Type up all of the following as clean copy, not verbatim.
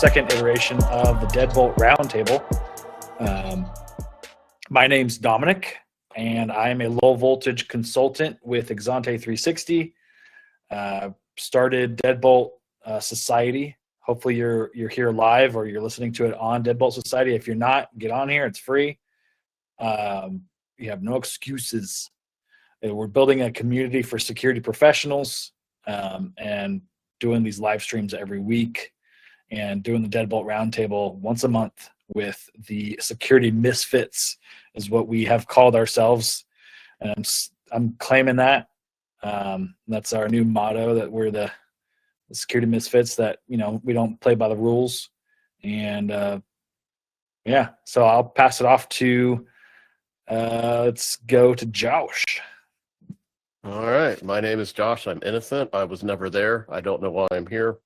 second iteration of the Deadbolt Roundtable. My name's Dominic, and I am a low voltage consultant with Exante 360. Started Deadbolt Society. Hopefully you're here live or you're listening to it on Deadbolt Society. If you're not, get on here. It's free. You have no excuses. We're building a community for security professionals and doing these live streams every week and doing the Deadbolt Roundtable once a month with the security misfits is what we have called ourselves. And I'm claiming that. That's our new motto, that we're the security misfits, that, you know, we don't play by the rules. And so I'll pass it off to, let's go to Josh. All right. My name is Josh. I'm innocent. I was never there. I don't know why I'm here.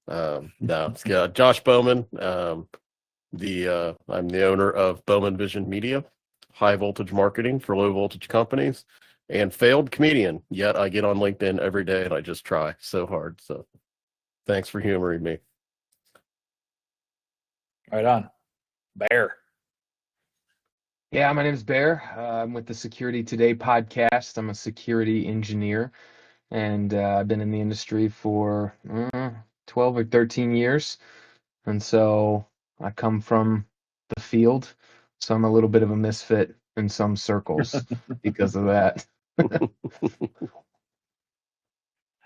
Josh Bowman. I'm the owner of Bowman Vision Media, high voltage marketing for low voltage companies, and failed comedian. Yet I get on LinkedIn every day and I just try so hard. So thanks for humoring me. Right on. Bear. Yeah, my name is Bear. I'm with the Security Today podcast. I'm a security engineer, and I've been in the industry for 12 or 13 years. And so I come from the field, so I'm a little bit of a misfit in some circles because of that.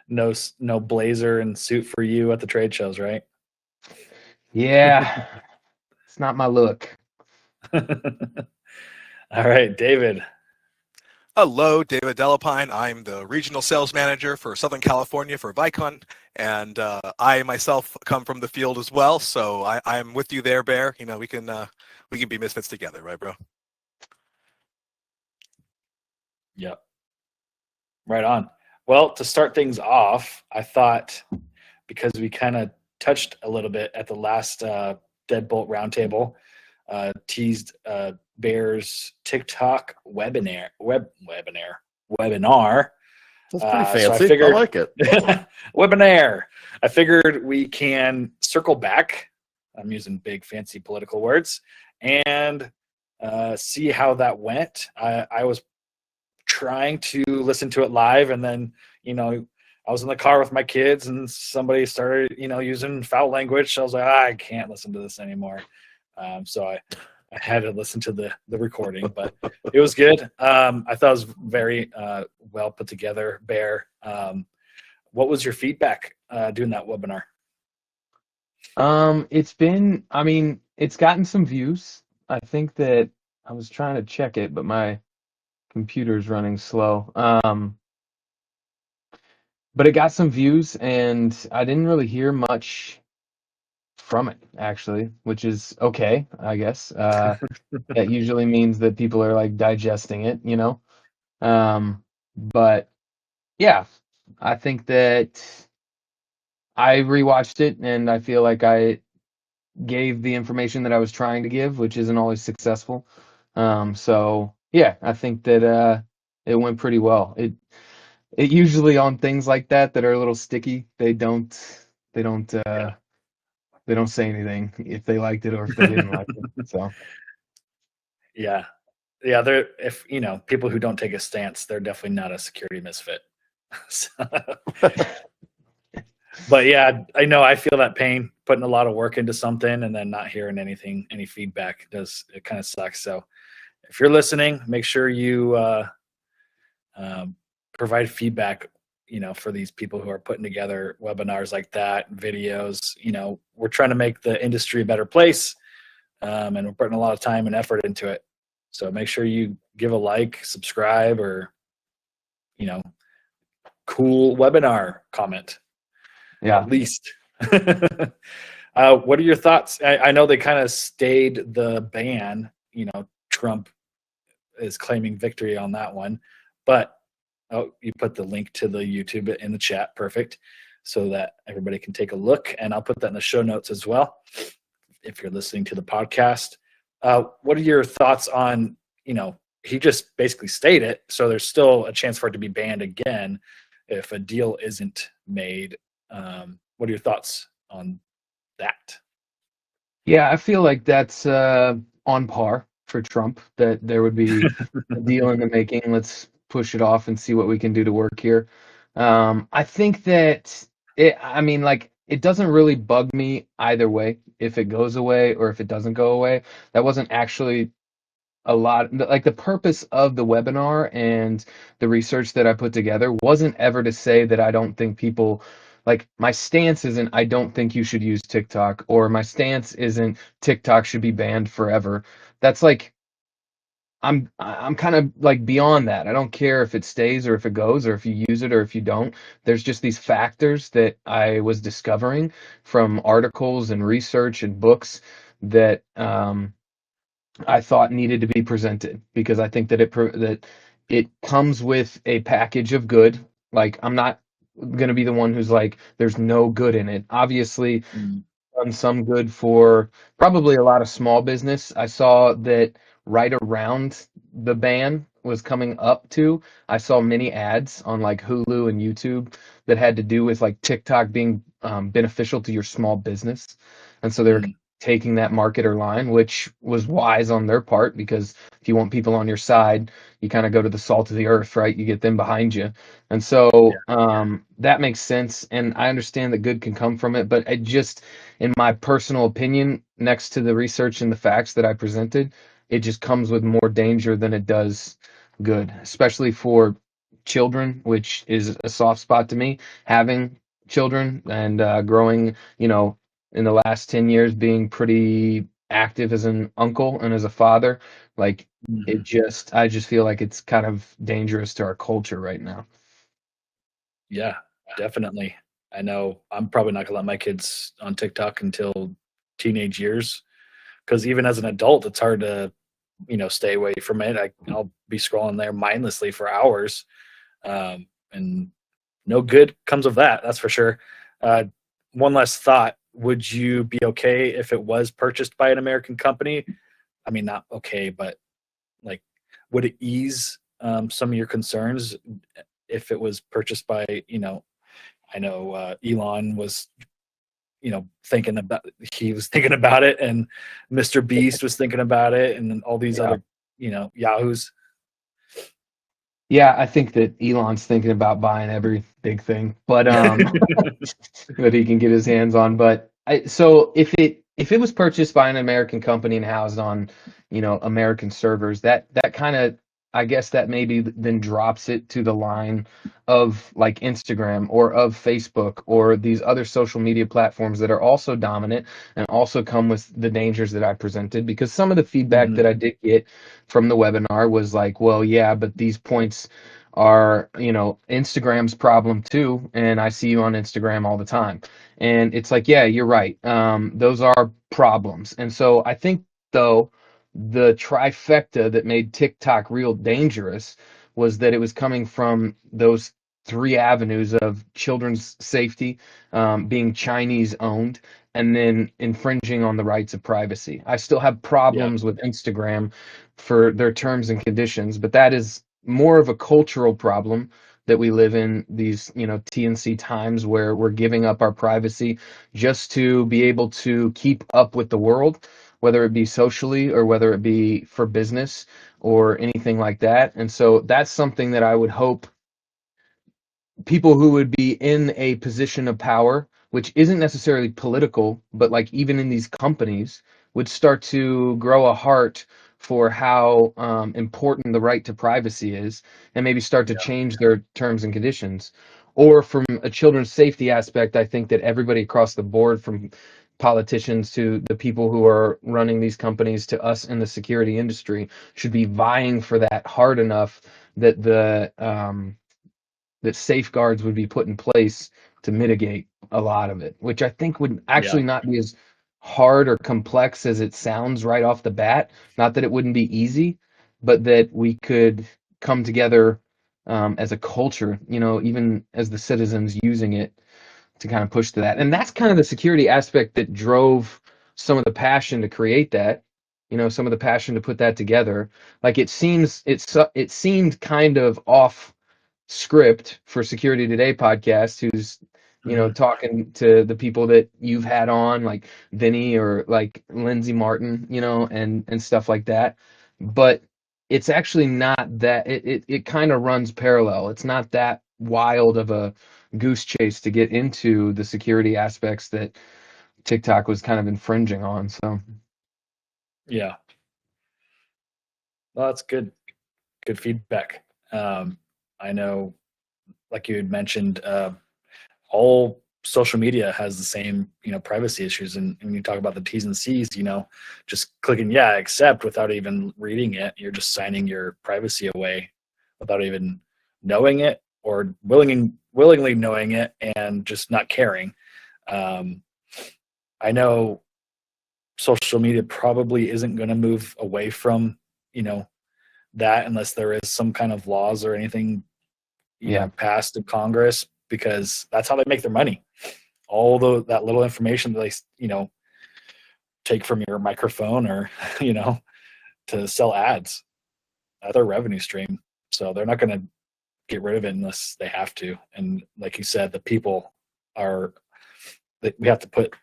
No blazer and suit for you at the trade shows, right? Yeah, it's not my look. All right, David. Hello, David Delepine. I'm the regional sales manager for Southern California for Vicon, and I myself come from the field as well. So I'm with you there, Bear. You know, we can be misfits together, right, bro? Yep. Right on. Well, to start things off, I thought, because we kind of touched a little bit at the last Deadbolt Roundtable, teased Bear's TikTok webinar. That's pretty fancy. So I figured, I like it. webinar. I figured we can circle back. I'm using big fancy political words, and see how that went. I was trying to listen to it live, and then, you know, I was in the car with my kids and somebody started, you know, using foul language. So I was like, I can't listen to this anymore. So I had to listen to the recording, but it was good. I thought it was very well put together. Bear, what was your feedback doing that webinar? It's gotten some views. I think that I was trying to check it, but my computer's running slow. But it got some views, and I didn't really hear much from it, actually, which is okay, I guess. That usually means that people are like digesting it, you know. But yeah, I think that I rewatched it, and I feel like I gave the information that I was trying to give, which isn't always successful. So yeah, I think that it went pretty well. It usually, on things like that are a little sticky, they don't say anything if they liked it or if they didn't like it. So Yeah. They're, if, you know, people who don't take a stance, they're definitely not a security misfit. But yeah, I know, I feel that pain, putting a lot of work into something and then not hearing anything, any feedback. It kind of sucks. So if you're listening, make sure you provide feedback, you know, for these people who are putting together webinars like that, videos. You know, we're trying to make the industry a better place, and we're putting a lot of time and effort into it. So make sure you give a like, subscribe, or, you know, cool webinar comment. yeah. At least. What are your thoughts? I know they kind of stayed the ban. You know, Trump is claiming victory on that one, but you put the link to the YouTube in the chat. Perfect. So that everybody can take a look, and I'll put that in the show notes as well if you're listening to the podcast. What are your thoughts on, you know, he just basically stayed it, so there's still a chance for it to be banned again if a deal isn't made. What are your thoughts on that? Yeah, I feel like that's on par for Trump, that there would be a deal in the making. Let's push it off and see what we can do to work here. I think that I mean, like, it doesn't really bug me either way if it goes away or if it doesn't go away. That wasn't actually a lot, like, the purpose of the webinar and the research that I put together wasn't ever to say that I don't think people, like, my stance isn't I don't think you should use TikTok, or my stance isn't TikTok should be banned forever. That's like, I'm kind of like beyond that. I don't care if it stays or if it goes or if you use it or if you don't. There's just these factors that I was discovering from articles and research and books that I thought needed to be presented, because I think that it comes with a package of good. Like, I'm not going to be the one who's like there's no good in it. Obviously, Mm. done some good for probably a lot of small business. I saw that right around the ban was coming up to, I saw many ads on like Hulu and YouTube that had to do with like TikTok being beneficial to your small business. And so they were Mm. taking that marketer line, which was wise on their part, because if you want people on your side, you kind of go to the salt of the earth, right? You get them behind you. And so that makes sense. And I understand that good can come from it, but it just, in my personal opinion, next to the research and the facts that I presented, it just comes with more danger than it does good, especially for children, which is a soft spot to me. Having children and growing, in the last 10 years, being pretty active as an uncle and as a father, like, Mhm. I just feel like it's kind of dangerous to our culture right now. Yeah, definitely. I know I'm probably not gonna let my kids on TikTok until teenage years, because even as an adult, it's hard to, stay away from it. I'll be scrolling there mindlessly for hours, and no good comes of that. That's for sure. Uh, One last thought: would you be okay if it was purchased by an American company? I mean, not okay, but like, would it ease some of your concerns if it was purchased by, I know Elon was, he was thinking about it, and Mr. Beast was thinking about it, and then all these Yeah. other, yahoos. Yeah, I think that Elon's thinking about buying every big thing, but that he can get his hands on. But so if it was purchased by an American company and housed on, American servers, that kind of, I guess that maybe then drops it to the line of like Instagram or of Facebook or these other social media platforms that are also dominant and also come with the dangers that I presented. Because some of the feedback that Mhm. I did get from the webinar was like, well, yeah, but these points are, Instagram's problem too, and I see you on Instagram all the time. And it's like, yeah, you're right. Those are problems. And so I think, though, the trifecta that made TikTok real dangerous was that it was coming from those three avenues of children's safety, being Chinese owned, and then infringing on the rights of privacy. I still have Yeah. problems with Instagram for their terms and conditions, but that is more of a cultural problem that we live in these, TNC times, where we're giving up our privacy just to be able to keep up with the world, whether it be socially or whether it be for business or anything like that. And so that's something that I would hope people who would be in a position of power, which isn't necessarily political, but like even in these companies, would start to grow a heart for how important the right to privacy is, and maybe start to change their terms and conditions. Or from a children's safety aspect, I think that everybody across the board, from politicians to the people who are running these companies to us in the security industry, should be vying for that hard enough that that safeguards would be put in place to mitigate a lot of it, which I think would Yeah. actually not be as hard or complex as it sounds right off the bat. Not that it wouldn't be easy, but that we could come together as a culture, even as the citizens using it, to kind of push to that. And that's kind of the security aspect that drove some of the passion to create that, some of the passion to put that together. Like, it seemed kind of off script for Security Today podcast, who's you know, talking to the people that you've had on, like Vinny or like Lindsey Martin, you know, and stuff like that. But it's actually not that it kind of runs parallel. It's not that wild of a goose chase to get into the security aspects that TikTok was kind of infringing on. So Yeah. Well, that's good. Good feedback. I know, like you had mentioned, all social media has the same, privacy issues. And when you talk about the T's and C's, just clicking, yeah, accept without even reading it, you're just signing your privacy away without even knowing it or willingly knowing it and just not caring. I know social media probably isn't going to move away from, that unless there is some kind of laws or anything, passed in Congress, because that's how they make their money. All that little information that they, take from your microphone or, to sell ads, that's their revenue stream. So they're not going to get rid of it unless they have to. And like you said, the people we have to put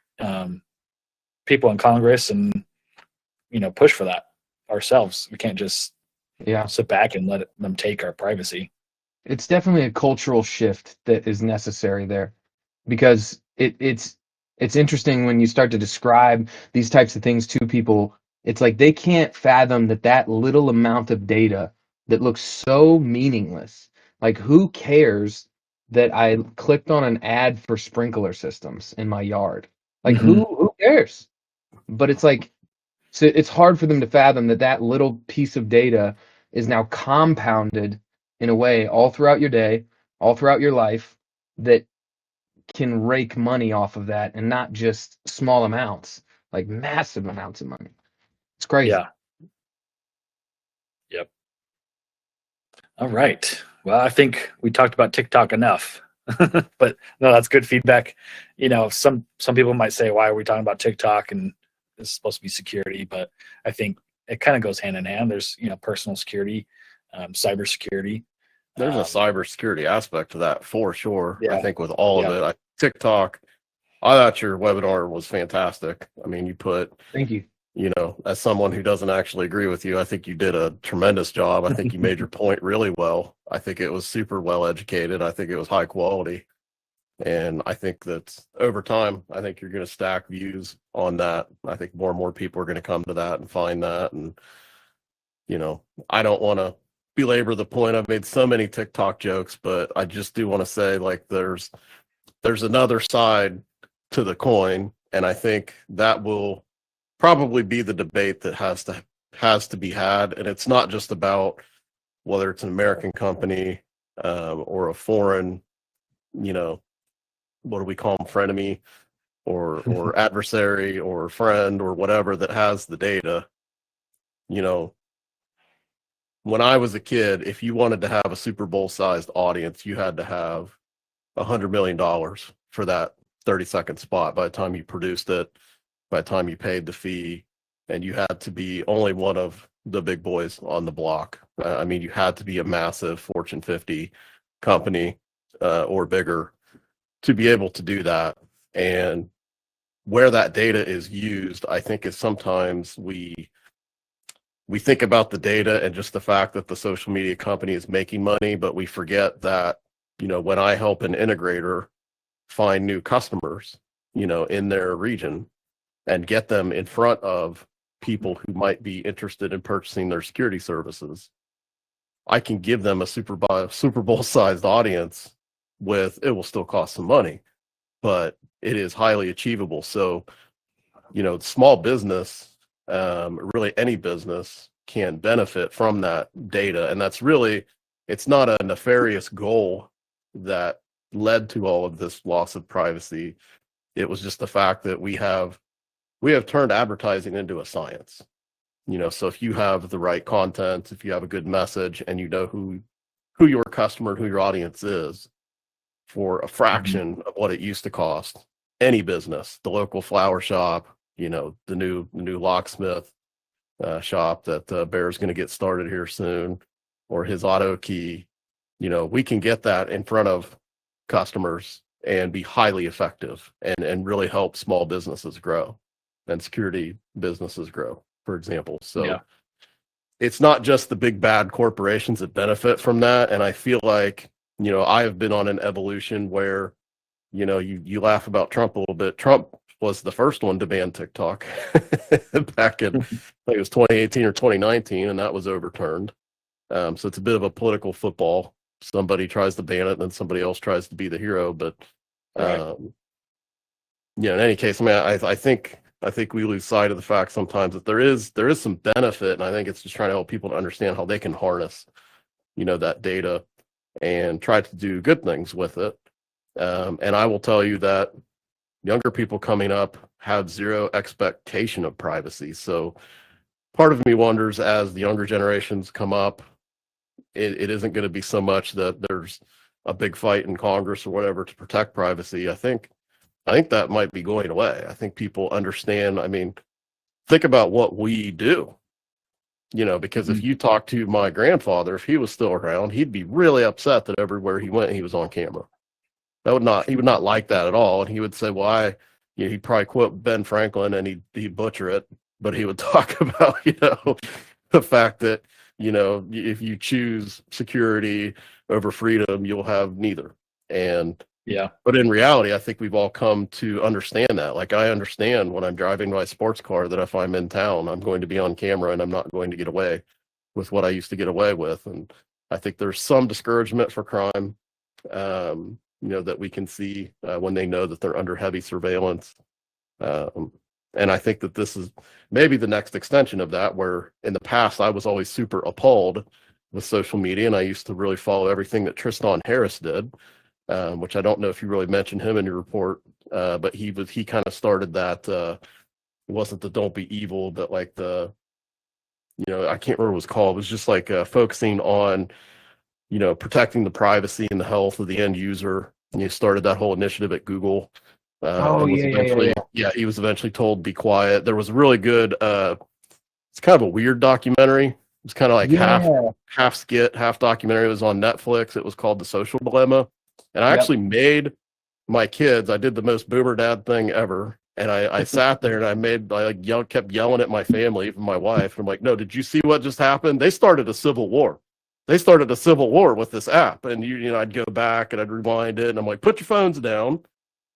people in Congress and, push for that ourselves. We can't just sit back and let them take our privacy. It's definitely a cultural shift that is necessary there, because it's interesting when you start to describe these types of things to people. It's like they can't fathom that little amount of data that looks so meaningless. Like, who cares that I clicked on an ad for sprinkler systems in my yard? Like, who cares? But it's like, so it's hard for them to fathom that little piece of data is now compounded in a way all throughout your day, all throughout your life, that can rake money off of that, and not just small amounts, like massive amounts of money. It's crazy. Yeah. Yep. All right. Well, I think we talked about TikTok enough. But no, that's good feedback. Some people might say, why are we talking about TikTok? And it's supposed to be security, but I think it kind of goes hand in hand. There's, personal security, cybersecurity. There's a cybersecurity aspect to that for sure. Yeah. I think with all of it, TikTok, I thought your webinar was fantastic. I mean, you put, Thank you. As someone who doesn't actually agree with you, I think you did a tremendous job. I think you made your point really well. I think it was super well educated. I think it was high quality. And I think that over time, I think you're going to stack views on that. I think more and more people are going to come to that and find that. And, I don't want to belabor the point. I've made so many TikTok jokes, but I just do want to say, like, there's another side to the coin. And I think that will probably be the debate that has to be had. And it's not just about whether it's an American company or a foreign, what do we call them, frenemy or adversary or friend or whatever that has the data. When I was a kid, if you wanted to have a Super Bowl sized audience, you had to have $100 million for that 30-second spot by the time you produced it, by the time you paid the fee, and you had to be only one of the big boys on the block. I mean, you had to be a massive Fortune 50 company or bigger to be able to do that. And where that data is used, I think, is sometimes we think about the data and just the fact that the social media company is making money, but we forget that, when I help an integrator find new customers, in their region and get them in front of people who might be interested in purchasing their security services, I can give them a Super Bowl sized audience it will still cost some money, but it is highly achievable. So, small business, really any business can benefit from that data. And that's really, it's not a nefarious goal that led to all of this loss of privacy. It was just the fact that we have turned advertising into a science. So if you have the right content, if you have a good message, and who your customer, who your audience is, for a fraction of what it used to cost, any business, the local flower shop, the new locksmith shop that Bear's going to get started here soon, or his auto key, we can get that in front of customers and be highly effective and really help small businesses grow and security businesses grow, for example. So Yeah. it's not just the big bad corporations that benefit from that. And I feel like, I have been on an evolution where, you laugh about Trump a little bit. Trump was the first one to ban TikTok back in, I think it was 2018 or 2019, and that was overturned. So it's a bit of a political football. Somebody tries to ban it, and then somebody else tries to be the hero. But Right. in any case, I mean, I think we lose sight of the fact sometimes that there is some benefit, and I think it's just trying to help people to understand how they can harness, that data and try to do good things with it. And I will tell you that younger people coming up have zero expectation of privacy. So part of me wonders, as the younger generations come up, it isn't going to be so much that there's a big fight in Congress or whatever to protect privacy. I think that might be going away. I think people understand. I mean, think about what we do, because if you talk to my grandfather, if he was still around, he'd be really upset that everywhere he went, he was on camera. He would not like that at all. And he would say, well, he'd probably quote Ben Franklin and he'd butcher it, but he would talk about, the fact that, if you choose security over freedom, you'll have neither. And Yeah. but in reality, I think we've all come to understand that. Like, I understand when I'm driving my sports car that if I'm in town, I'm going to be on camera and I'm not going to get away with what I used to get away with. And I think there's some discouragement for crime, that we can see when they know that they're under heavy surveillance. And I think that this is maybe the next extension of that, where in the past I was always super appalled with social media, and I used to really follow everything that Tristan Harris did, which I don't know if you really mentioned him in your report, but he kind of started that. It wasn't the "Don't Be Evil," but like the, I can't remember what it was called. It was just like focusing on, protecting the privacy and the health of the end user. And he started that whole initiative at Google. And was eventually, he was eventually told, be quiet. There was a really good, it's kind of a weird documentary. It's kind of like half skit, half documentary. It was on Netflix. It was called The Social Dilemma. And I actually made my kids, I did the most boomer dad thing ever. And I sat there and I kept yelling at my family, even my wife. And I'm like, no, did you see what just happened? They started a civil war. They started a civil war with this app. And I'd go back and I'd rewind it. And I'm like, put your phones down.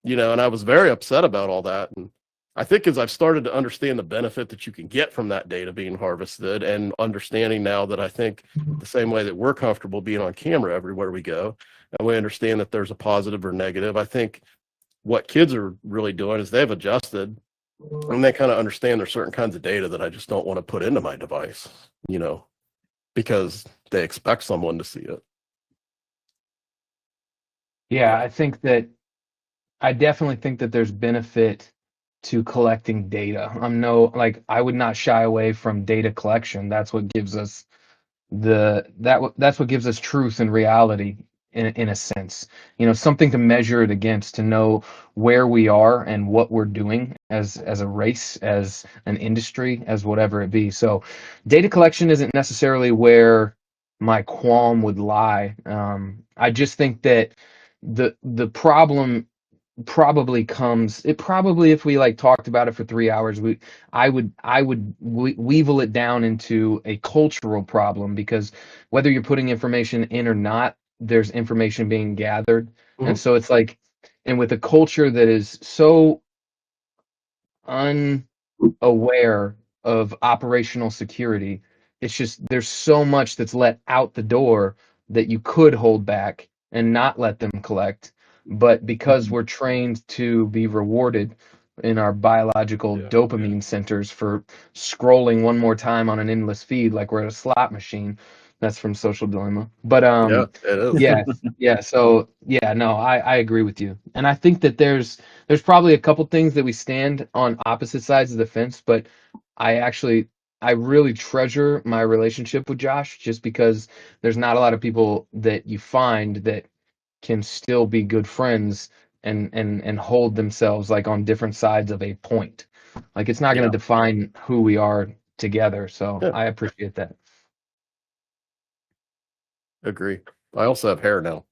And I was very upset about all that. And I think as I've started to understand the benefit that you can get from that data being harvested, and understanding now that I think the same way that we're comfortable being on camera everywhere we go, and we understand that there's a positive or negative, I think what kids are really doing is they've adjusted, and they kind of understand there's certain kinds of data that I just don't want to put into my device, because they expect someone to see it. Yeah, I definitely think that there's benefit to collecting data. I would not shy away from data collection. That's what gives us that's what gives us truth and reality in a sense. Something to measure it against, to know where we are and what we're doing as a race, as an industry, as whatever it be. So data collection isn't necessarily where my qualm would lie. I just think that the problem probably if we talked about it for 3 hours, I would weevil it down into a cultural problem, because whether you're putting information in or not, there's information being gathered. And so it's like, and with a culture that is so unaware of operational security, it's just, there's so much that's let out the door that you could hold back and not let them collect. But because we're trained to be rewarded in our biological dopamine centers for scrolling one more time on an endless feed like we're at a slot machine. That's from Social Dilemma. But Yeah, it is. So no, I agree with you. And I think that there's probably a couple things that we stand on opposite sides of the fence, but I really treasure my relationship with Josh, just because there's not a lot of people that you find that can still be good friends and hold themselves on different sides of a point. It's not going to define who we are together. So I appreciate that. Agree. I also have hair now.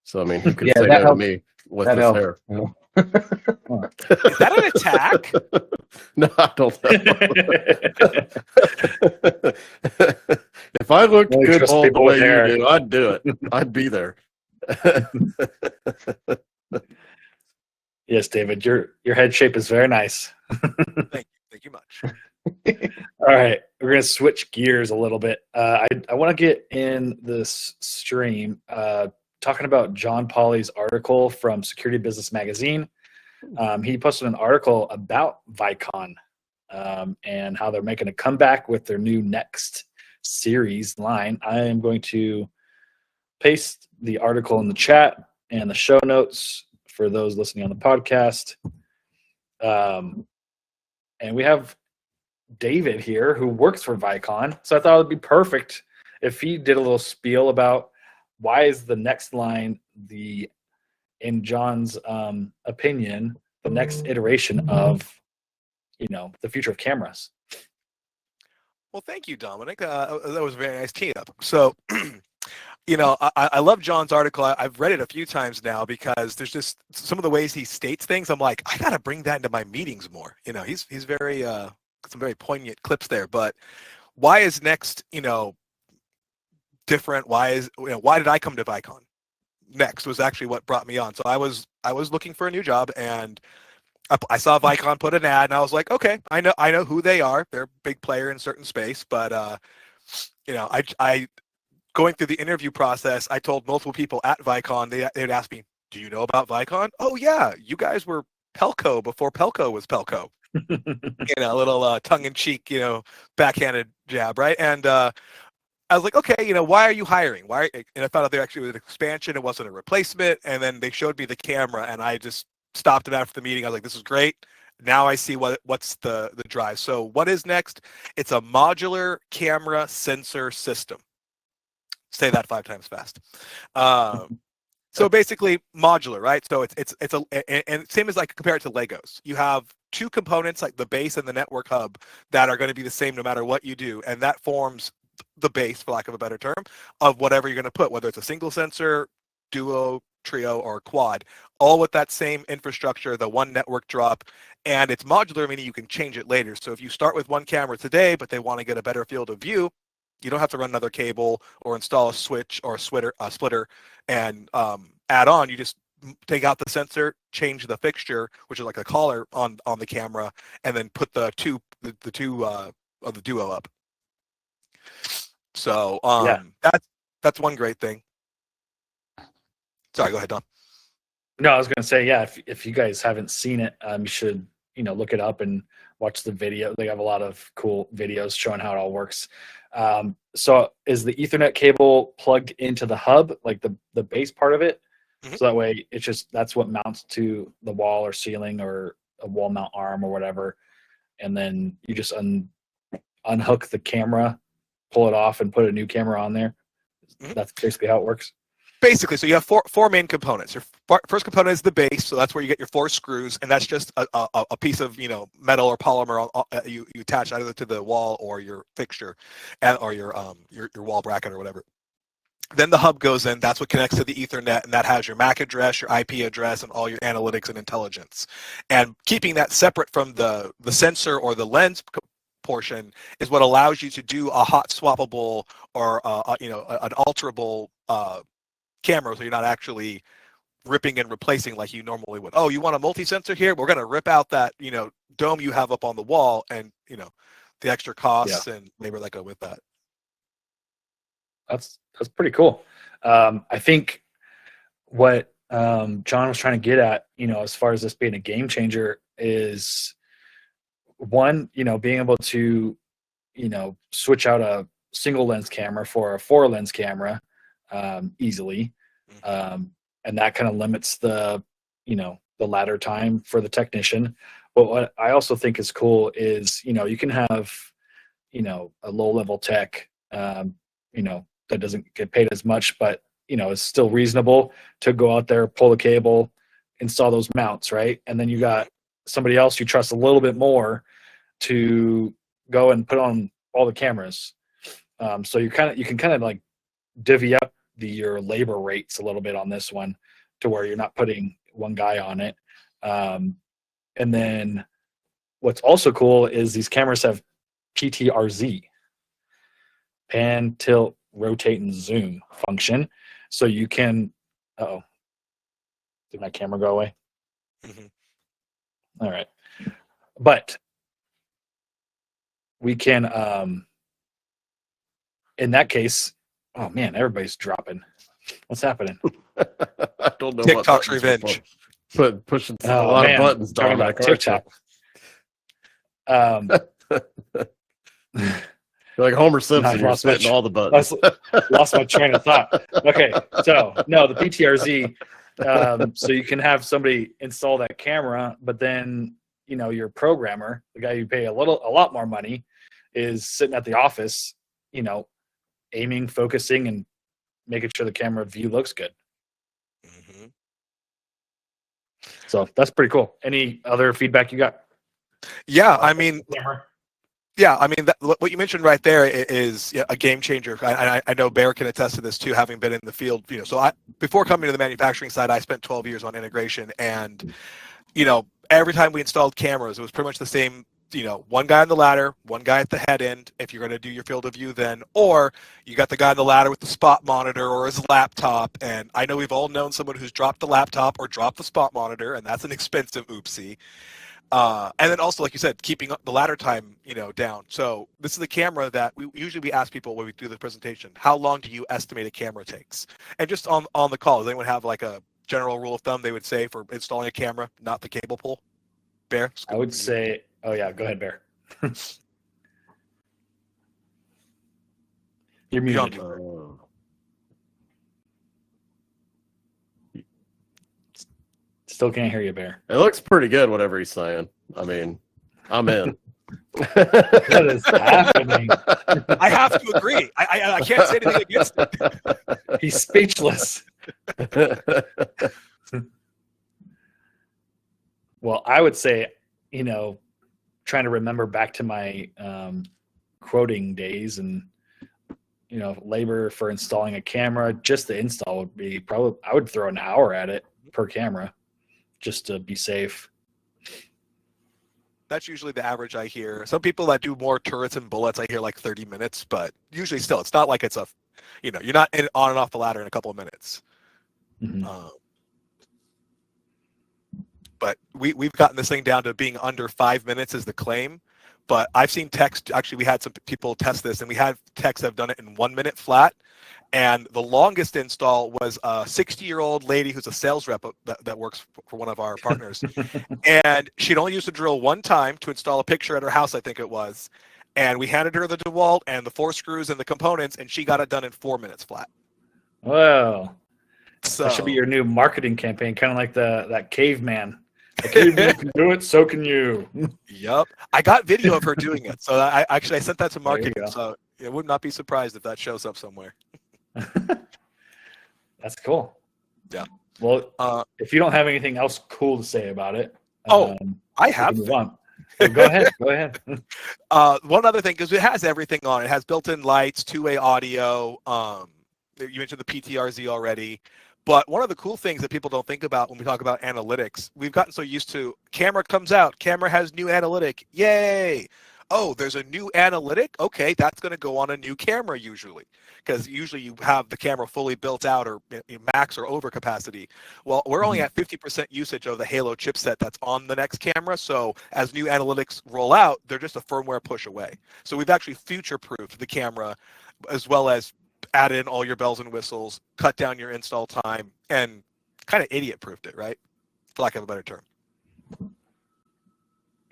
So I mean, who could Yeah, say that no to helps. me with That this helps. hair? Is that an attack? No, I don't know. If I looked Only good trust bald the people with way you hair. do, I'd do it. I'd be there. Yes, David, your head shape is very nice. Thank you much. All right, we're gonna switch gears a little bit. I want to get in this stream talking about John Pauly's article from Security Business Magazine. He posted an article about Vicon and how they're making a comeback with their new Next series line. I am going to paste the article in the chat and the show notes for those listening on the podcast. And we have David here who works for Vicon, so I thought it would be perfect if he did a little spiel about why is the next line in John's opinion, the next iteration of the future of cameras. Well, thank you, Dominic. That was a very nice tee up. So, I love John's article. I've read it a few times now because there's just some of the ways he states things. I'm like, I got to bring that into my meetings more. He's very some very poignant clips there. But why is Next different? Why did I come to Vicon? Next was actually what brought me on. So I was looking for a new job, and I saw Vicon put an ad, and I was like, okay, I know who they are. They're a big player in a certain space, but I going through the interview process, I told multiple people at Vicon, they'd ask me, do you know about Vicon? Oh yeah, you guys were Pelco before Pelco was Pelco. A little tongue-in-cheek, backhanded jab, right? And I was like, okay, why are you hiring? And I found out there actually was an expansion. It wasn't a replacement. And then they showed me the camera, and I just stopped it after the meeting. I was like, this is great. Now I see what's the drive. So what is Next? It's a modular camera sensor system. Say that 5 times fast. So basically modular, right? So and same as like compare it to Legos. You have 2 components, like the base and the network hub, that are going to be the same no matter what you do, and that forms the base, for lack of a better term, of whatever you're going to put, whether it's a single sensor, duo, trio, or quad, all with that same infrastructure, the one network drop. And it's modular, meaning you can change it later. So if you start with one camera today, but they want to get a better field of view, you don't have to run another cable or install a switch or a splitter and add on. You just take out the sensor, change the fixture, which is like a collar on the camera, and then put the two of the duo up. So that's one great thing. Sorry, go ahead, Don. No, I was going to say, yeah, if you guys haven't seen it, you should look it up and watch the video. They have a lot of cool videos showing how it all works. So is the Ethernet cable plugged into the hub, like the base part of it? Mm-hmm. So that way that's what mounts to the wall or ceiling or a wall mount arm or whatever. And then you just unhook the camera, pull it off, and put a new camera on there. Mm-hmm. That's basically how it works. Basically, so you have four main components. Your first component is the base, so that's where you get your 4 screws, and that's just a piece of metal or polymer you attach either to the wall or your fixture, or your wall bracket or whatever. Then the hub goes in. That's what connects to the Ethernet, and that has your MAC address, your IP address, and all your analytics and intelligence. And keeping that separate from the sensor or the lens portion is what allows you to do a hot swappable or an alterable camera, so you're not actually ripping and replacing like you normally would. Oh, you want a multi-sensor here? We're going to rip out that dome you have up on the wall, and the extra costs and labor that go with that. That's pretty cool. I think what John was trying to get at, as far as this being a game changer, is one, being able to switch out a single lens camera for a 4 lens camera easily, and that kind of limits the ladder time for the technician. But what I also think is cool is you can have a low level tech that doesn't get paid as much, but is still reasonable to go out there, pull the cable, install those mounts, right? And then you got somebody else you trust a little bit more to go and put on all the cameras. So you can kind of like divvy up your labor rates a little bit on this one, to where you're not putting one guy on it. And then what's also cool is these cameras have PTRZ, pan, tilt, rotate, and zoom function. So you can, did my camera go away? All right. But we can, in that case, oh man, everybody's dropping. What's happening? I don't know. TikTok's revenge. Pushing a lot of buttons. Talking about TikTok. You're like Homer Simpson. You're spitting all the buttons. Lost my train of thought. Okay, so no, the PTRZ. So you can have somebody install that camera, but then your programmer, the guy you pay a lot more money, is sitting at the office, aiming, focusing, and making sure the camera view looks good. Mm-hmm. So that's pretty cool. Any other feedback you got? Yeah, I mean, what you mentioned right there is a game changer. I know Bear can attest to this too, having been in the field. So before coming to the manufacturing side, I spent 12 years on integration, and every time we installed cameras, it was pretty much the same. One guy on the ladder, one guy at the head end, if you're going to do your field of view then, or you got the guy on the ladder with the spot monitor or his laptop. And I know we've all known someone who's dropped the laptop or dropped the spot monitor, and that's an expensive oopsie. And then also, like you said, keeping the ladder time, down. So this is the camera that we ask people when we do the presentation, how long do you estimate a camera takes? And just on the call, does anyone have like a general rule of thumb they would say for installing a camera, not the cable pull? Bear? I would say, oh yeah, go ahead, Bear. You're muted. Still can't hear you, Bear. It looks pretty good, whatever he's saying. I mean, I'm in. What is happening? I have to agree. I can't say anything against it. He's speechless. Well, I would say, trying to remember back to my quoting days, and labor for installing a camera, just the install would be probably, I would throw an hour at it per camera just to be safe. That's usually the average I hear. Some people that do more turrets and bullets, I hear like 30 minutes, but usually still, it's not like it's you're not on and off the ladder in a couple of minutes. Mm-hmm. But we've gotten this thing down to being under 5 minutes is the claim. But I've seen techs, actually we had some people test this, and we had techs that have done it in 1 minute flat. And the longest install was a 60-year-old lady who's a sales rep that works for one of our partners. And she'd only used the drill one time to install a picture at her house, I think it was. And we handed her the DeWalt and the 4 screws and the components, and she got it done in 4 minutes flat. Wow. So That should be your new marketing campaign, kind of like that caveman. The caveman can do it, so can you. Yep. I got video of her doing it. So I sent that to marketing. go. So I would not be surprised if that shows up somewhere. That's cool. Yeah. Well, if you don't have anything else cool to say about it, I have. Go ahead. Go ahead. One other thing, because it has everything on it. It has built-in lights, two-way audio. You mentioned the PTRZ already. But one of the cool things that people don't think about when we talk about analytics, we've gotten so used to camera comes out, camera has new analytic. Yay! Oh, there's a new analytic? Okay, that's going to go on a new camera usually. Because usually you have the camera fully built out or max or over capacity. Well, we're only at 50% usage of the Halo chipset that's on the next camera. So as new analytics roll out, they're just a firmware push away. So we've actually future-proofed the camera as well as add in all your bells and whistles, cut down your install time, and kind of idiot-proofed it, right? For lack of a better term.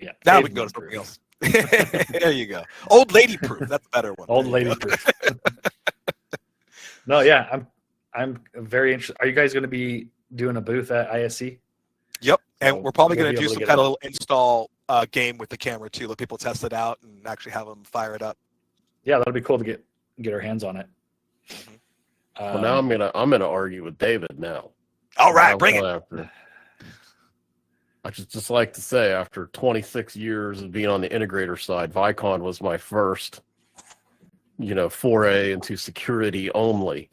Yeah. Now we can go to something else. There you go. Old lady proof. That's a better one. Old lady proof. No, yeah, I'm very interested. Are you guys going to be doing a booth at ISC? Yep, and So we're probably we'll going to be do able to some get kind it. of little install game with the camera too. Let people test it out and actually have them fire it up. Yeah, that'll be cool to get our hands on it. Well, now I'm gonna argue with David now. All right, bring it. I just like to say, after 26 years of being on the integrator side, Vicon was my first, foray into security only.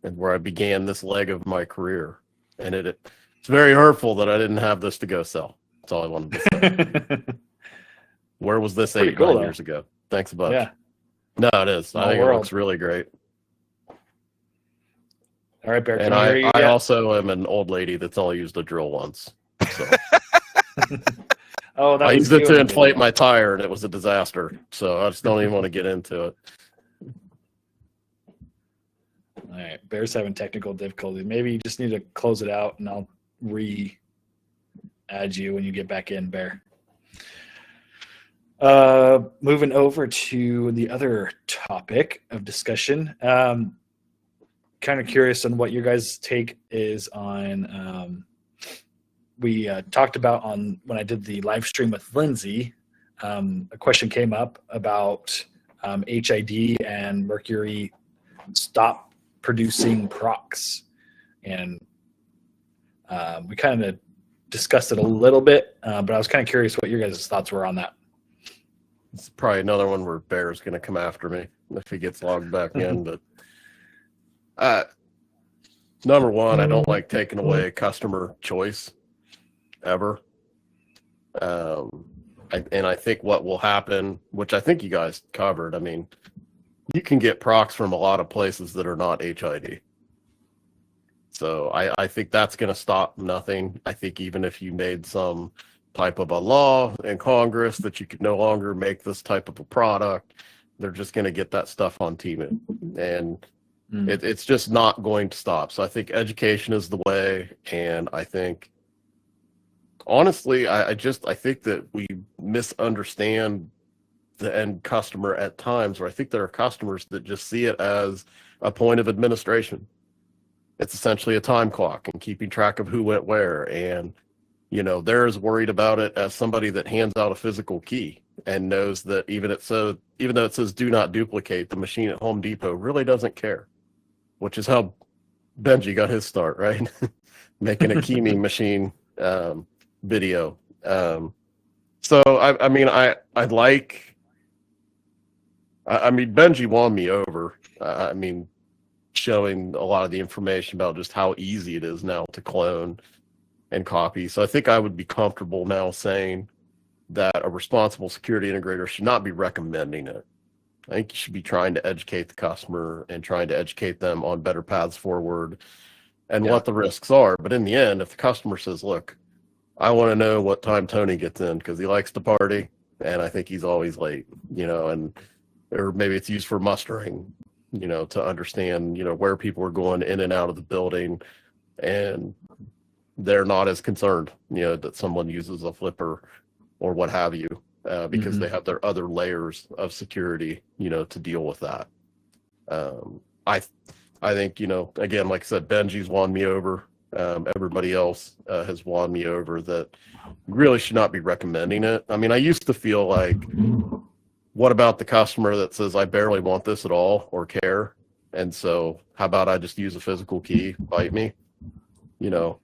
and where I began this leg of my career. And it's very hurtful that I didn't have this to go sell. That's all I wanted to say. Where was this Pretty 8, cool, 9 though. years ago? Thanks a bunch. Yeah. No, it is. Small I think world. it looks really great. All right, Bear. And Can I hear you I yet? also am an old lady that's only used a drill once. So Oh, that I was used it you to in the inflate video. my tire, and it was a disaster. So I just don't even want to get into it. All right, Bear's having technical difficulties. Maybe you just need to close it out, and I'll add you when you get back in, Bear. Moving over to the other topic of discussion. Kind of curious on what your guys' take is on. We talked about on when I did the live stream with Lindsay. A question came up about HID and Mercury stop producing Prox, and we kind of discussed it a little bit, but I was kind of curious what your guys' thoughts were on that. It's probably another one where Bear's going to come after me if he gets logged back in. But number one, I don't like taking away customer choice ever. And I think what will happen, which I think you guys covered, I mean, you can get Prox from a lot of places that are not HID. So I think that's going to stop nothing. I think even if you made some type of a law in Congress that you could no longer make this type of a product, they're just going to get that stuff on Timu. And it's just not going to stop. So I think education is the way. And I think, honestly, I think that we misunderstand the end customer at times, where I think there are customers that just see it as a point of administration. It's essentially a time clock and keeping track of who went where. And, you know, they're as worried about it as somebody that hands out a physical key and knows that even though it says do not duplicate, the machine at Home Depot really doesn't care, which is how Benji got his start, right? Making a key machine video. So I mean Benji won me over. I mean, showing a lot of the information about just how easy it is now to clone and copy. So I think I would be comfortable now saying that a responsible security integrator should not be recommending it. I think you should be trying to educate the customer and trying to educate them on better paths forward and what the risks are. But in the end, if the customer says, look, I want to know what time Tony gets in because he likes to party and I think he's always late, you know, and or maybe it's used for mustering, you know, to understand, you know, where people are going in and out of the building, and they're not as concerned, you know, that someone uses a flipper or what have you, because they have their other layers of security, you know, to deal with that. I think, you know, again, like I said, Benji's won me over. Everybody else has won me over that really should not be recommending it. I mean, I used to feel like, what about the customer that says, I barely want this at all or care? And so how about I just use a physical key, bite me? You know,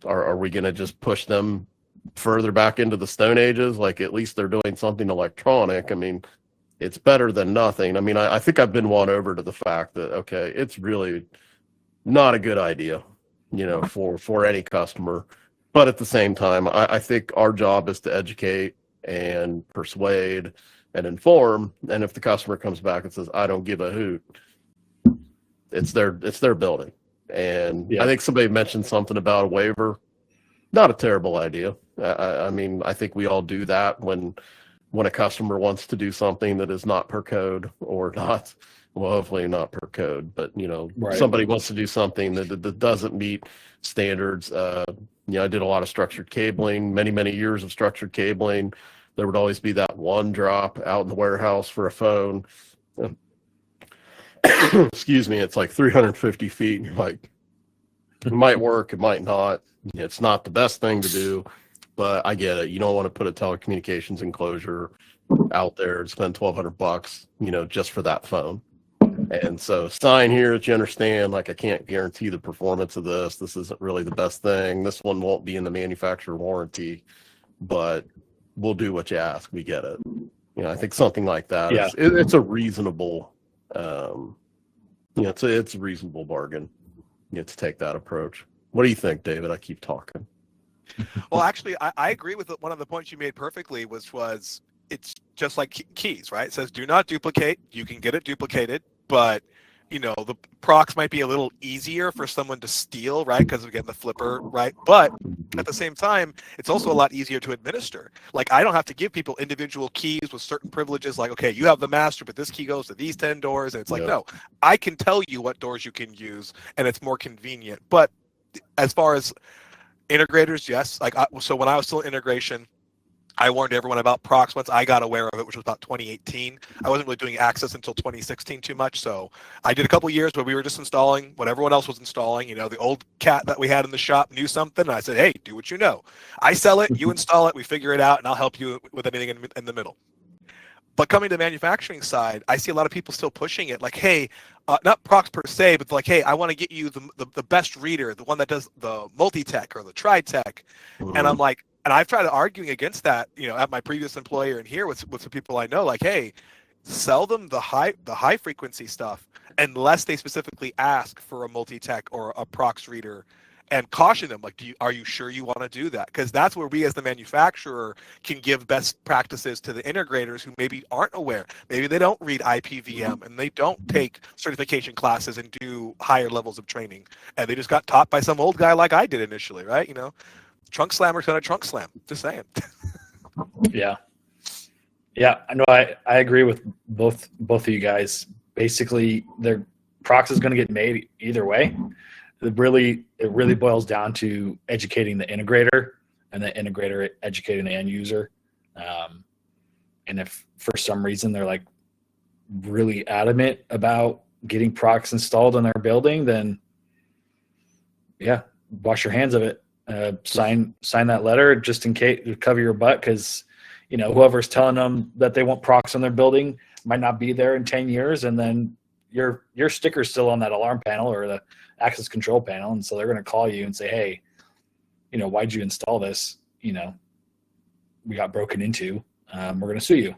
are we going to just push them further back into the Stone Ages? Like, at least they're doing something electronic. I mean, it's better than nothing. I mean, I think I've been won over to the fact that, okay, it's really not a good idea, you know, for any customer. But at the same time, I think our job is to educate and persuade and inform. And if the customer comes back and says, I don't give a hoot, it's their building. And I think somebody mentioned something about a waiver. Not a terrible idea. I mean, I think we all do that when a customer wants to do something that is not per code or not, well, hopefully not per code, but, you know, somebody wants to do something that doesn't meet standards. You know, I did a lot of structured cabling, many years of structured cabling. There would always be that one drop out in the warehouse for a phone. Excuse me, it's like 350 feet. You're like, it might work, it might not. It's not the best thing to do, but I get it. You don't want to put a telecommunications enclosure out there and spend $1,200, you know, just for that phone. And so sign here that you understand, like, I can't guarantee the performance of this. This isn't really the best thing. This one won't be in the manufacturer warranty, but we'll do what you ask. We get it. You know, I think something like that. It's a reasonable, you know, it's a reasonable bargain. you have to take that approach. What do you think, David? I keep talking. Well, actually, I agree with one of the points you made perfectly, which was it's just like keys, right? It says do not duplicate. You can get it duplicated, but the Prox might be a little easier for someone to steal, right? Because again, the flipper, right? But at the same time, it's also a lot easier to administer. Like I don't have to give people individual keys with certain privileges. Like, okay, you have the master, but this key goes to these 10 doors. And it's like, no, I can tell you what doors you can use, and it's more convenient. But as far as integrators, yes. So when I was still in integration, I warned everyone about Prox once I got aware of it, which was about 2018. I wasn't really doing access until 2016 too much. So I did a couple years where we were just installing what everyone else was installing. The old cat that we had in the shop knew something. And I said, hey, do what you know. I sell it, you install it, we figure it out, and I'll help you with anything in the middle. But coming to the manufacturing side, I see a lot of people still pushing it like, hey, not Prox per se, but like, hey, I want to get you the best reader, the one that does the multi-tech or the tri-tech. And I'm like, and I've tried arguing against that, at my previous employer and here with some people I know, like, hey, sell them the high frequency stuff unless they specifically ask for a multi-tech or a Prox reader, and caution them like, are you sure you want to do that? Because that's where we as the manufacturer can give best practices to the integrators who maybe aren't aware. Maybe they don't read IPVM and they don't take certification classes and do higher levels of training, and they just got taught by some old guy like I did initially, right? Trunk slammer's gonna trunk slam. Just saying. Yeah. I know. I agree with both of you guys. Basically, their Prox is going to get made either way. It really boils down to educating the integrator and the integrator educating the end user. And if for some reason they're like really adamant about getting Prox installed in their building, then wash your hands of it. Sign that letter just in case to cover your butt, because whoever's telling them that they want Prox in their building might not be there in 10 years, and then your sticker's still on that alarm panel or the access control panel, and so they're going to call you and say, hey, why'd you install this? We got broken into. We're going to sue you.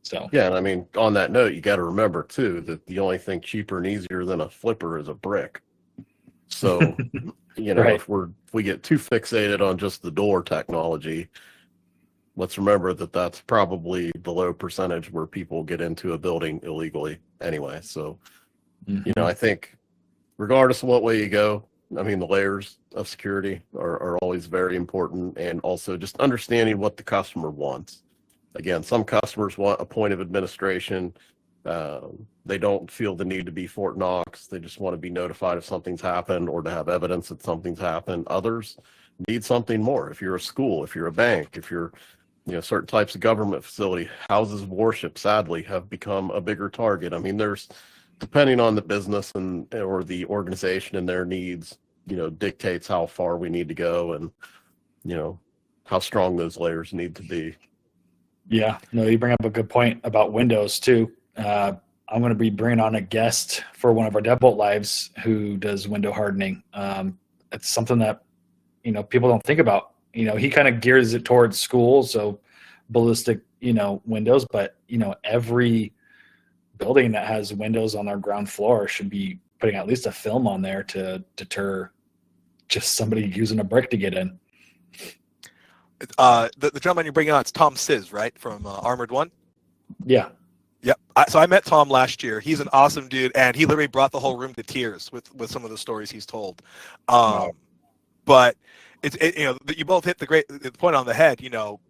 So yeah, and I mean, on that note, you got to remember too that the only thing cheaper and easier than a flipper is a brick. So right. If we get too fixated on just the door technology, let's remember that that's probably the low percentage where people get into a building illegally anyway. So, I think regardless of what way you go, I mean, the layers of security are always very important, and also just understanding what the customer wants. Again, some customers want a point of administration. They don't feel the need to be Fort Knox. They just want to be notified if something's happened or to have evidence that something's happened. Others need something more. If you're a school, if you're a bank, if you're, certain types of government facility, houses of worship, sadly, have become a bigger target. I mean, there's, depending on the business or the organization and their needs, dictates how far we need to go and, how strong those layers need to be. Yeah, no, you bring up a good point about Windows too. I'm going to be bringing on a guest for one of our Deadbolt lives who does window hardening. It's something that, people don't think about. He kind of gears it towards schools, so ballistic, windows, but, every building that has windows on their ground floor should be putting at least a film on there to deter just somebody using a brick to get in. The gentleman you're bringing on is Tom Sizz, right, from Armored One? Yeah. Yep. So I met Tom last year. He's an awesome dude, and he literally brought the whole room to tears with some of the stories he's told. Wow. But you both hit the point on the head.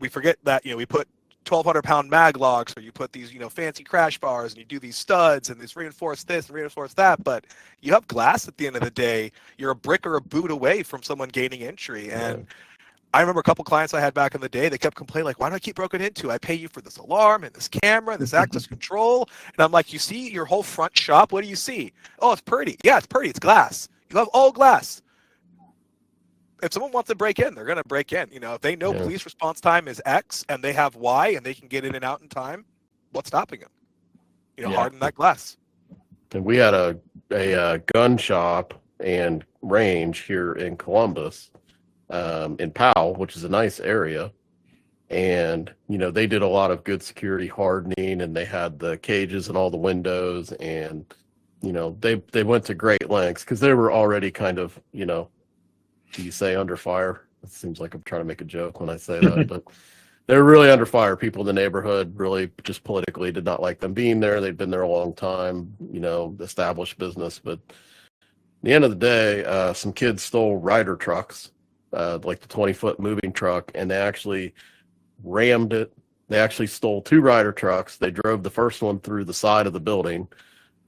We forget that we put 1,200-pound mag logs, or you put these fancy crash bars, and you do these studs, and this reinforce this and reinforce that. But you have glass at the end of the day. You're a brick or a boot away from someone gaining entry, and. Right. I remember a couple clients I had back in the day, they kept complaining, like, why do I keep broken into? I pay you for this alarm and this camera and this access control. And I'm like, you see your whole front shop? What do you see? Oh, it's pretty. Yeah, it's pretty. It's glass. You have all glass. If someone wants to break in, they're going to break in. If they know police response time is X and they have Y and they can get in and out in time, what's stopping them? Harden that glass. And we had a gun shop and range here in Columbus. In Powell, which is a nice area, and they did a lot of good security hardening, and they had the cages and all the windows, and they went to great lengths because they were already kind of, do you say under fire? It seems like I'm trying to make a joke when I say that, but they were really under fire. People in the neighborhood really just politically did not like them being there. They'd been there a long time, established business. But at the end of the day, some kids stole Ryder trucks, like the 20-foot moving truck, and they actually rammed it. They actually stole 2 Ryder trucks. They drove the first one through the side of the building,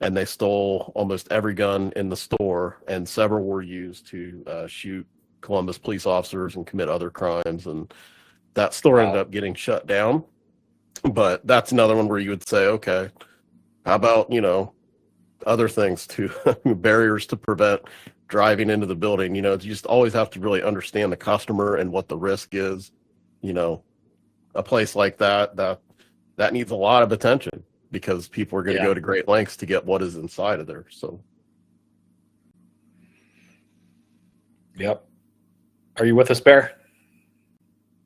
and they stole almost every gun in the store, and several were used to shoot Columbus police officers and commit other crimes. And that store ended up getting shut down. But that's another one where you would say, okay, how about, other things to barriers to prevent driving into the building? You just always have to really understand the customer and what the risk is. A place like that needs a lot of attention because people are going to go to great lengths to get what is inside of there. So. Yep. Are you with us, Bear?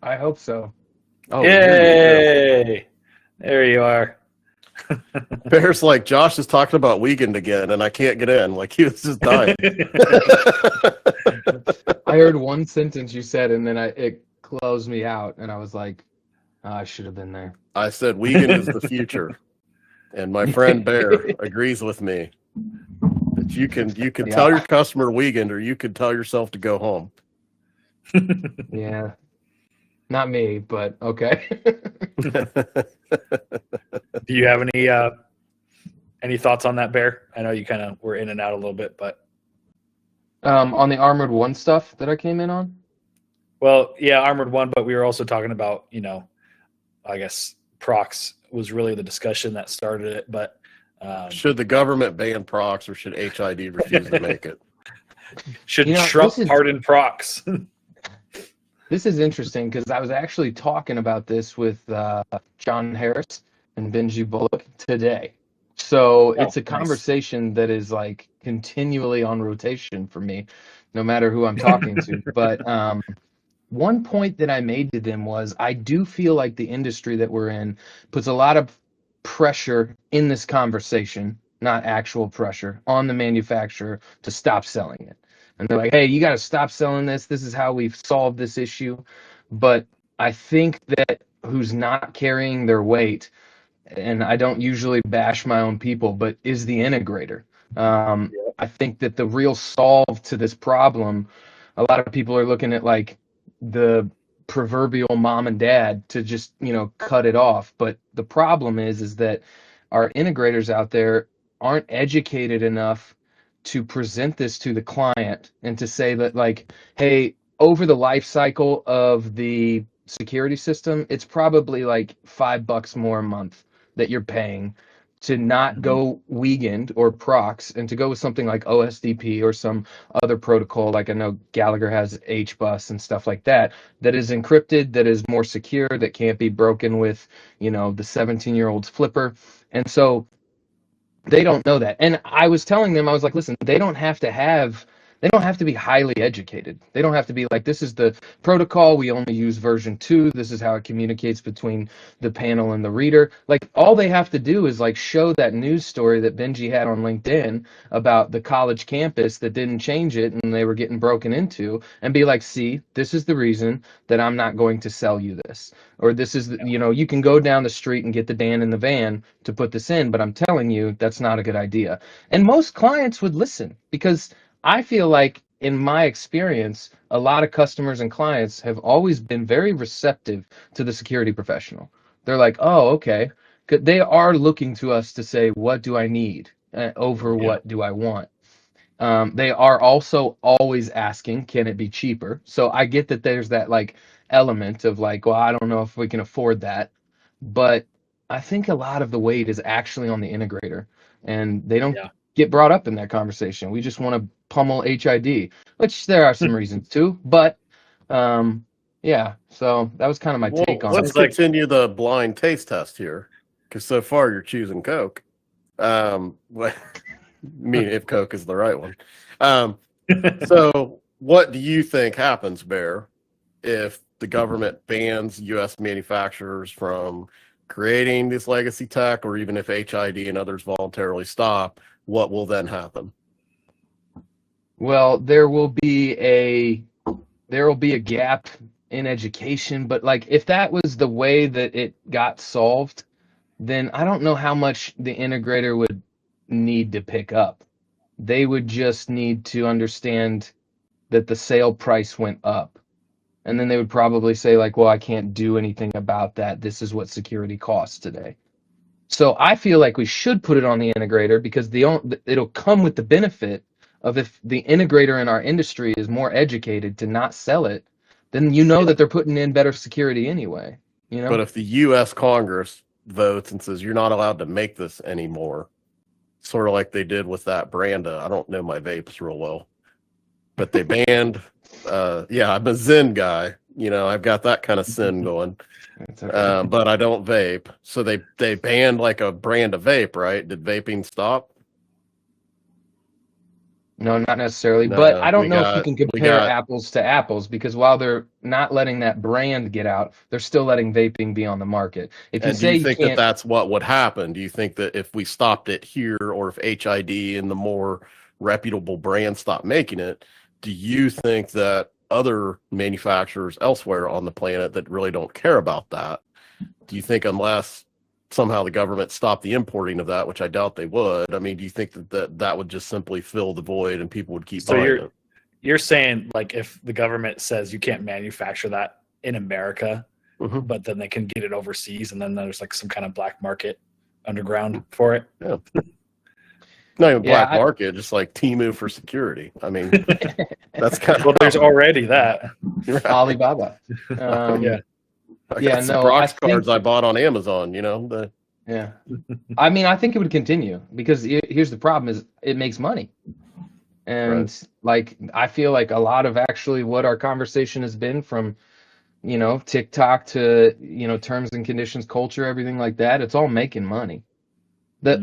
I hope so. Oh, Yay! There you are. Bear's like, Josh is talking about Wiegand again, and I can't get in. Like, he was just dying. I heard one sentence you said, and then it closed me out, and I was like, oh, I should have been there. I said Wiegand is the future, and my friend Bear agrees with me that you can tell your customer Wiegand, or you could tell yourself to go home. Yeah, not me, but okay. Do you have any thoughts on that, Bear? I know you kind of were in and out a little bit, but on the Armored One stuff that I came in on. well, yeah, Armored One, but we were also talking about, I guess Prox was really the discussion that started it. But should the government ban Prox, or should HID refuse to make it? Should Trump pardon Prox? This is interesting because I was actually talking about this with John Harris and Benji Bullock today. So it's a conversation that is like continually on rotation for me, no matter who I'm talking to. But one point that I made to them was I do feel like the industry that we're in puts a lot of pressure in this conversation, not actual pressure, on the manufacturer to stop selling it. And they're like, hey, you got to stop selling this. This is how we've solved this issue. But I think that who's not carrying their weight, and I don't usually bash my own people, but is the integrator. I think that the real solve to this problem, a lot of people are looking at like the proverbial mom and dad to just, cut it off. But the problem is that our integrators out there aren't educated enough to present this to the client and to say that, like, hey, over the life cycle of the security system, it's probably like $5 more a month that you're paying to not go Wiegand or Prox and to go with something like OSDP or some other protocol. Like I know Gallagher has HBus and stuff like that is encrypted, that is more secure, that can't be broken with, the 17-year-old's flipper. And so they don't know that. And I was telling them, I was like, listen, they don't have to be highly educated. They don't have to be like, this is the protocol. We only use version 2. This is how it communicates between the panel and the reader. Like, all they have to do is like show that news story that Benji had on LinkedIn about the college campus that didn't change it and they were getting broken into, and be like, see, this is the reason that I'm not going to sell you this. Or this is, you can go down the street and get the Dan in the van to put this in, but I'm telling you, that's not a good idea. And most clients would listen, because I feel like, in my experience, a lot of customers and clients have always been very receptive to the security professional. They're like, oh, okay. They are looking to us to say, what do I need over what do I want? They are also always asking, can it be cheaper? So I get that there's that like element of like, well, I don't know if we can afford that. But I think a lot of the weight is actually on the integrator, and they don't get brought up in that conversation. We just want to pummel HID, which there are some reasons too, but so that was kind of my take on it. Let's continue the blind taste test here, because so far you're choosing Coke. I mean, if Coke is the right one. So what do you think happens, Bear, if the government bans U.S. manufacturers from creating this legacy tech, or even if HID and others voluntarily stop? what will then happen? Well, there will be a gap in education, but like if that was the way that it got solved, then I don't know how much the integrator would need to pick up. They would just need to understand that the sale price went up. And then they would probably say like, well, I can't do anything about that. This is what security costs today. So I feel like we should put it on the integrator because it'll come with the benefit of if the integrator in our industry is more educated to not sell it, then you know that they're putting in better security anyway. You know? But if the U.S. Congress votes and says you're not allowed to make this anymore, sort of like they did with that brand, I don't know my vapes real well, but they banned. Yeah, I'm a Zen guy. You know, I've got that kind of sin going. Okay. But I don't vape. So they banned like a brand of vape, right? Did vaping stop? No, not necessarily. No, But I don't we know if you got- can we compare got- apples to apples because while they're not letting that brand get out, they're still letting vaping be on the market. If you And do say you you think that can't, that's what would happen? Do you think that if we stopped it here, or if HID and the more reputable brands stopped making it, do you think that other manufacturers elsewhere on the planet that really don't care about that, do you think unless somehow the government stopped the importing of that, which I doubt they would, I mean, do you think that would just simply fill the void and people would keep So buying it? you're saying like if the government says you can't manufacture that in America, Mhm. but then they can get it overseas, and then there's like some kind of black market underground for it. Not even Yeah, black market, just like Temu for security. I mean, that's kind Well, of there's already that. Alibaba. Yeah. I Yeah, got some no, Prox I cards think- I bought on Amazon, you know. Yeah. I mean, I think it would continue because here's the problem is it makes money. And like, I feel like a lot of actually what our conversation has been from, TikTok to, terms and conditions, culture, everything like that, it's all making money.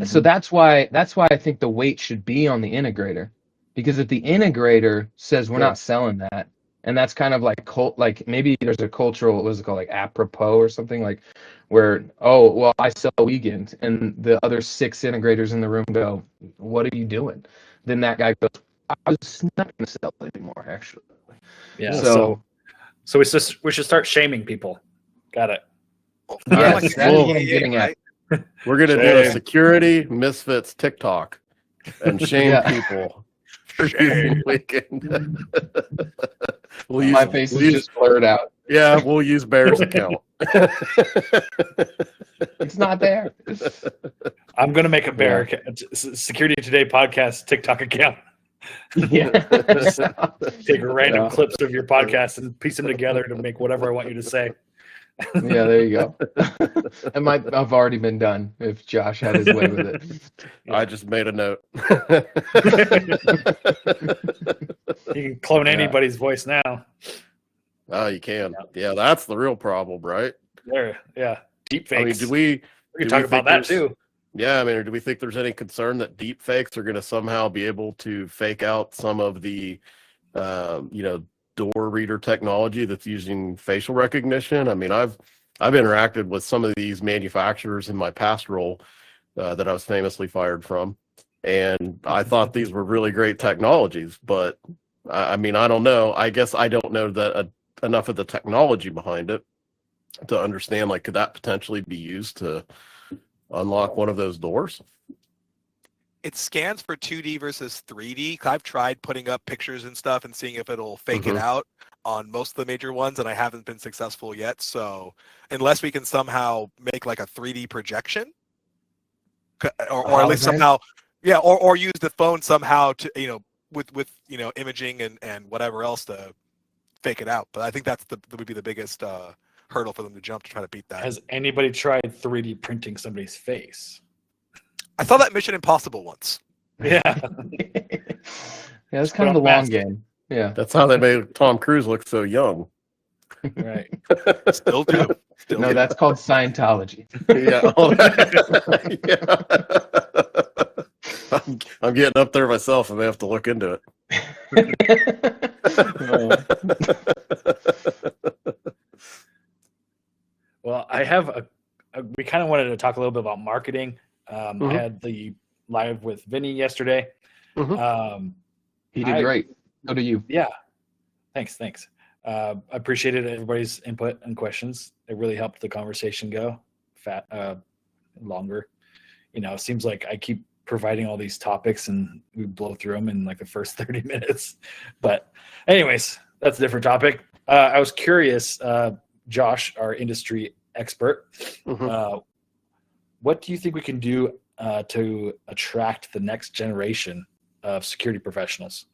So that's why I think the weight should be on the integrator, because if the integrator says we're not selling that, and that's kind of like maybe there's a cultural, what was it called, like apropos or something, like where, oh well, I sell Wiegand, and the other 6 integrators in the room go, what are you doing? Then that guy goes, I was not going to sell anymore, actually. Yeah. So we should start shaming people. Got it. yes, Like that's full- what I'm getting at. We're gonna do a Shame. security misfits TikTok and shame Yeah. people for using Weekend. My face is just blurred out. Yeah, we'll use Bear's account. It's not there. I'm gonna make a Bear Security Today podcast TikTok account. Yeah. Take random Yeah. clips of your podcast and piece them together to make whatever I want you to say. Yeah, there you go. It might have already been done if Josh had his way with it. I just made a note. You can clone anybody's voice now. Oh, you can. Yeah, that's the real problem, right? There, yeah. Deep I mean, fakes. do we do can talk we about think that there's- too. Yeah, I mean, or do we think there's any concern that deep fakes are going to somehow be able to fake out some of the, door reader technology that's using facial recognition? I mean, I've interacted with some of these manufacturers in my past role that I was famously fired from, and I thought these were really great technologies. But I mean, I don't know. I guess I don't know that enough of the technology behind it to understand. Like, could that potentially be used to unlock one of those doors? It scans for 2D versus 3D. I've tried putting up pictures and stuff and seeing if it'll fake it out on most of the major ones, and I haven't been successful yet. So unless we can somehow make like a 3D projection, or at least somehow, or use the phone somehow to, with imaging and whatever else to fake it out. But I think that would be the biggest hurdle for them to jump to try to beat that. Has anybody tried 3D printing somebody's face? I saw that Mission Impossible once. Yeah. Yeah, it's kind of the long game. Yeah. That's how they made Tom Cruise look so young. Right. Still do. No, that's called Scientology. Yeah. Yeah. I'm getting up there myself. I may have to look into it. Well, I have we kind of wanted to talk a little bit about marketing. I had the live with Vinny yesterday. He did great. So do you. Yeah. Thanks. I appreciated everybody's input and questions. It really helped the conversation go longer. It seems like I keep providing all these topics and we blow through them in like the first 30 minutes. But anyways, that's a different topic. I was curious, Josh, our industry expert, what do you think we can do to attract the next generation of security professionals?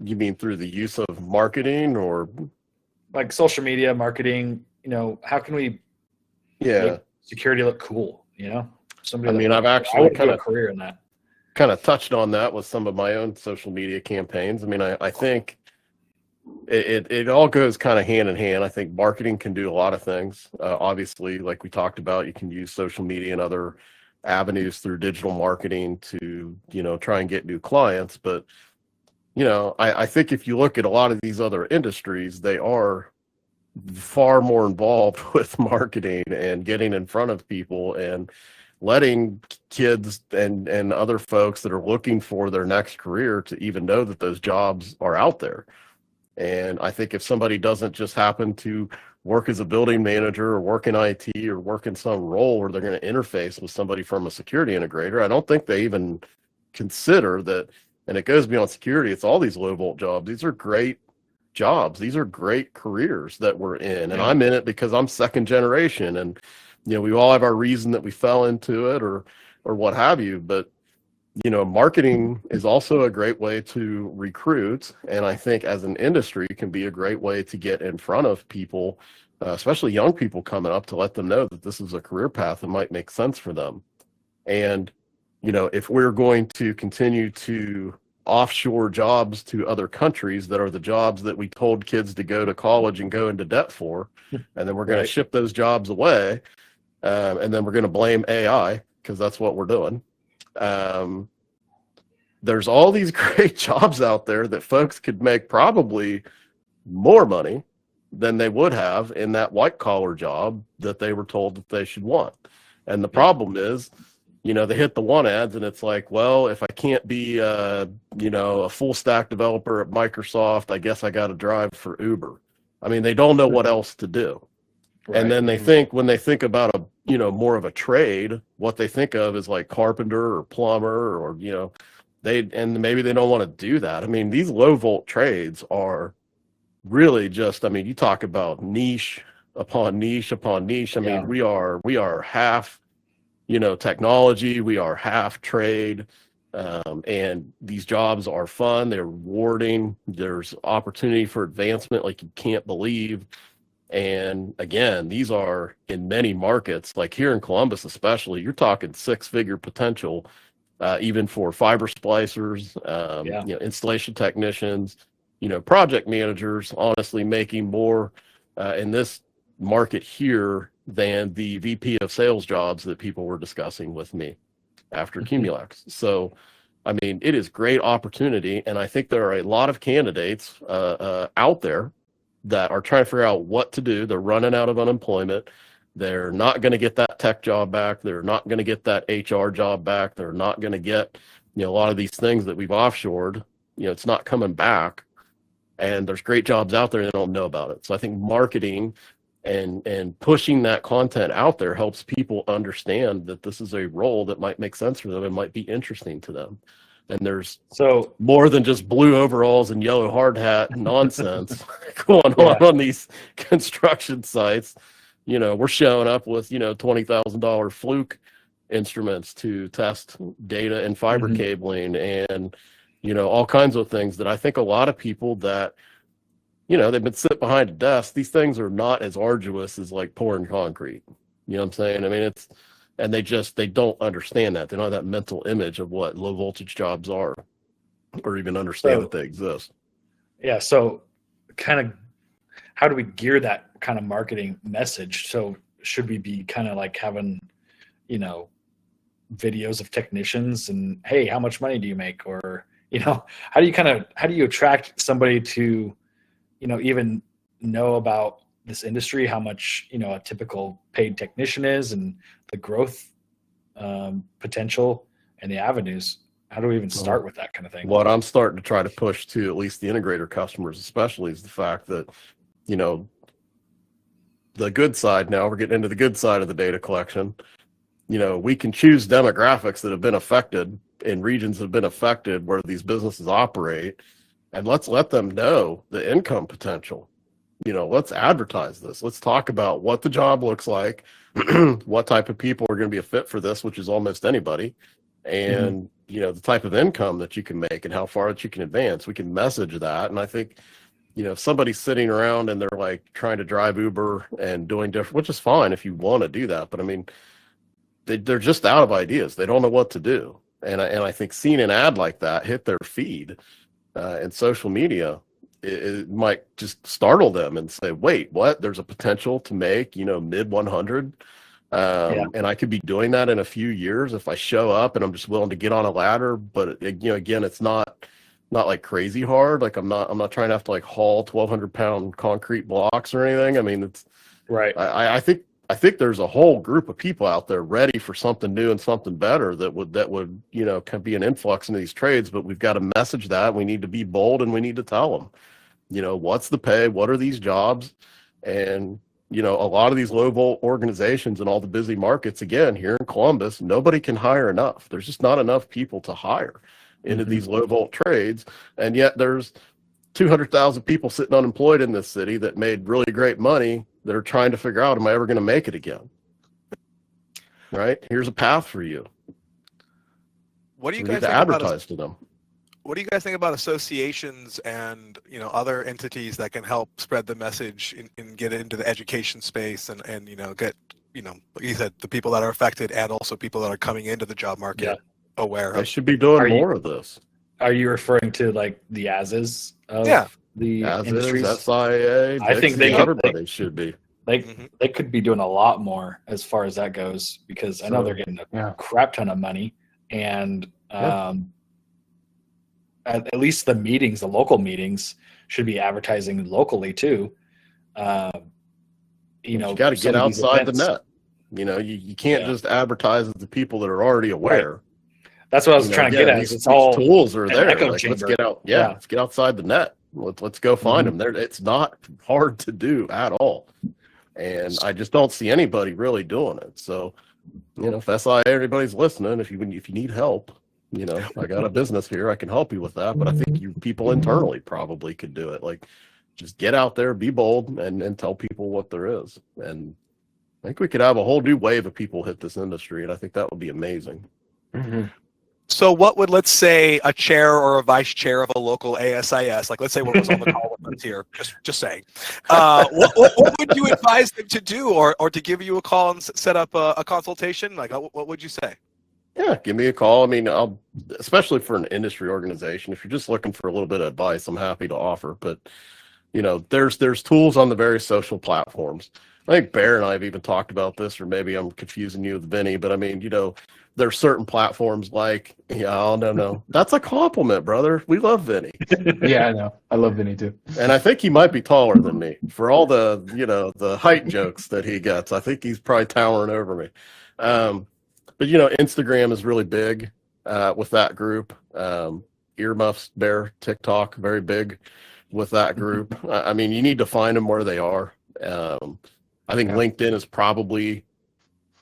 You mean through the use of marketing or like social media marketing? How can we make security look cool? Somebody I've actually kind of a career in that. Kind of touched on that with some of my own social media campaigns. I think it all goes kind of hand in hand. I think marketing can do a lot of things. Obviously, like we talked about, you can use social media and other avenues through digital marketing to, try and get new clients. But, I think if you look at a lot of these other industries, they are far more involved with marketing and getting in front of people and letting kids and other folks that are looking for their next career to even know that those jobs are out there. And I think if somebody doesn't just happen to work as a building manager or work in IT or work in some role where they're going to interface with somebody from a security integrator, I don't think they even consider that. And it goes beyond security. It's all these low volt jobs. These are great jobs. These are great careers that we're in. And I'm in it because I'm second generation. And, we all have our reason that we fell into it or what have you. But, marketing is also a great way to recruit. And I think as an industry can be a great way to get in front of people, especially young people coming up, to let them know that this is a career path that might make sense for them. And, if we're going to continue to offshore jobs to other countries that are the jobs that we told kids to go to college and go into debt for, and then we're going to ship those jobs away, and then we're going to blame AI because that's what we're doing. There's all these great jobs out there that folks could make probably more money than they would have in that white collar job that they were told that they should want. And the problem is, they hit the want ads and it's like, well, if I can't be, a full stack developer at Microsoft, I guess I got to drive for Uber. They don't know what else to do. Right. And then when they think about more of a trade, what they think of is like carpenter or plumber or, maybe they don't want to do that. These low volt trades are really just, you talk about niche upon niche upon niche. We are half, technology, we are half trade, and these jobs are fun, they're rewarding, there's opportunity for advancement like you can't believe. And again, these are in many markets, like here in Columbus especially, you're talking 6-figure potential, even for fiber splicers, installation technicians, project managers, honestly making more in this market here than the VP of sales jobs that people were discussing with me after Cumulax. So, it is great opportunity. And I think there are a lot of candidates out there that are trying to figure out what to do. They're running out of unemployment. They're not going to get that tech job back. They're not going to get that HR job back. They're not going to get, a lot of these things that we've offshored. It's not coming back. And there's great jobs out there and they don't know about it. So I think marketing and pushing that content out there helps people understand that this is a role that might make sense for them and might be interesting to them. And there's more than just blue overalls and yellow hard hat nonsense going on these construction sites. We're showing up with, $20,000 Fluke instruments to test data and fiber cabling and, all kinds of things that I think a lot of people that, they've been sitting behind a desk. These things are not as arduous as like pouring concrete. You know what I'm saying? And they don't understand that. They don't have that mental image of what low voltage jobs are or even understand that they exist. Yeah. So kind of how do we gear that kind of marketing message? So should we be kind of like having, videos of technicians and, hey, how much money do you make? Or, how do you attract somebody to, even know about this industry, how much, a typical paid technician is and the growth potential and the avenues? How do we even start with that kind of thing? What I'm starting to try to push to at least the integrator customers, especially, is the fact that, you know, the good side, now we're getting into the good side of the data collection. You know, we can choose demographics that have been affected in regions that have been affected where these businesses operate, and let's let them know the income potential. You know, let's advertise this. Let's talk about what the job looks like, what type of people are going to be a fit for this, which is almost anybody, and you know, the type of income that you can make and how far that you can advance. We can message that. And I think, you know, if somebody's sitting around and they're like trying to drive Uber and doing different, which is fine if you want to do that, but I mean, they're just out of ideas. They don't know what to do. And I think seeing an ad like that hit their feed in social media, it might just startle them and say, wait, what? There's a potential to make, you know, mid 100. And I could be doing that in a few years if I show up and I'm just willing to get on a ladder. But you know, again, it's not like crazy hard. Like I'm not trying to have to like haul 1,200 pound concrete blocks or anything. I mean, it's right. I think there's a whole group of people out there ready for something new and something better that would, you know, can be an influx into these trades, but we've got to message that. We need to be bold and we need to tell them, you know, what's the pay? What are these jobs? And, you know, a lot of these low volt organizations and all the busy markets, again, here in Columbus, nobody can hire enough. There's just not enough people to hire into these low volt trades. And yet there's 200,000 people sitting unemployed in this city that made really great money that are trying to figure out, am I ever going to make it again? Right? Here's a path for you. What do you We guys need to think advertise to them. What do you guys think about associations and, you know, other entities that can help spread the message and get into the education space and you know, get, you know, like you said, the people that are affected and also people that are coming into the job market aware They of? should be doing more of this. Are you referring to like the ASs of the industries? SIA, I think everybody should be. They could be doing a lot more as far as that goes, because I know they're getting a crap ton of money, and at least the meetings, the local meetings, should be advertising locally too. You know, you got to get outside the net. You know, you can't just advertise to the people that are already aware. Right. That's what I was trying to get at. These tools are there. Like, let's get out. Yeah, let's get outside the net. Let's go find them. There, it's not hard to do at all, and I just don't see anybody really doing it. So, you know, if SIA, everybody's listening, if you need help, you know, I got a business here, I can help you with that. But I think you people internally probably could do it. Like, just get out there, be bold, and tell people what there is. And I think we could have a whole new wave of people hit this industry, and I think that would be amazing. So what would, let's say, a chair or a vice chair of a local ASIS, like let's say what was on the call with us here, just saying, what would you advise them to do, or to give you a call and set up a consultation? Like, what would you say? Yeah, give me a call. I mean, especially for an industry organization, if you're just looking for a little bit of advice, I'm happy to offer. But, you know, there's tools on the various social platforms. I think Bear and I have even talked about this, or maybe I'm confusing you with Vinny, but I mean, you know, there's certain platforms like, no, that's a compliment, brother. We love Vinny. Yeah, I know. I love Vinny too. And I think he might be taller than me for all the, you know, the height jokes that he gets. I think he's probably towering over me. But, you know, Instagram is really big with that group. Earmuffs, Bear, TikTok, very big with that group. I mean, you need to find them where they are. I think LinkedIn is probably,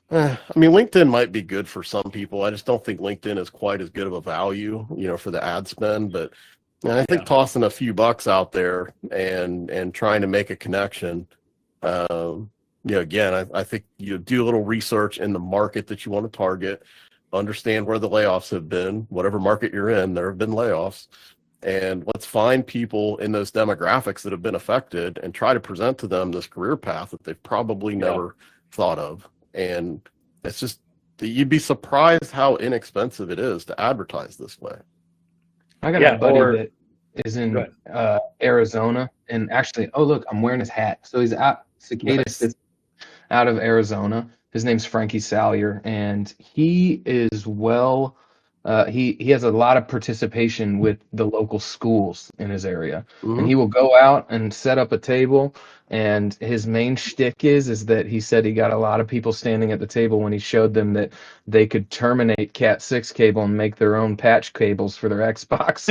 I mean, LinkedIn might be good for some people. I just don't think LinkedIn is quite as good of a value, you know, for the ad spend. But I think tossing a few bucks out there and trying to make a connection, you know, again, I think you do a little research in the market that you want to target, understand where the layoffs have been, whatever market you're in, there have been layoffs. And let's find people in those demographics that have been affected and try to present to them this career path that they've probably never thought of. And it's just, you'd be surprised how inexpensive it is to advertise this way. I got a buddy that is in Arizona, and actually, oh look, I'm wearing his hat. So he's out, Cicadas out of Arizona. His name's Frankie Salyer, and he is well he has a lot of participation with the local schools in his area, and Mhm. he will go out and set up a table. And his main shtick is that he said he got a lot of people standing at the table when he showed them that they could terminate Cat 6 cable and make their own patch cables for their Xbox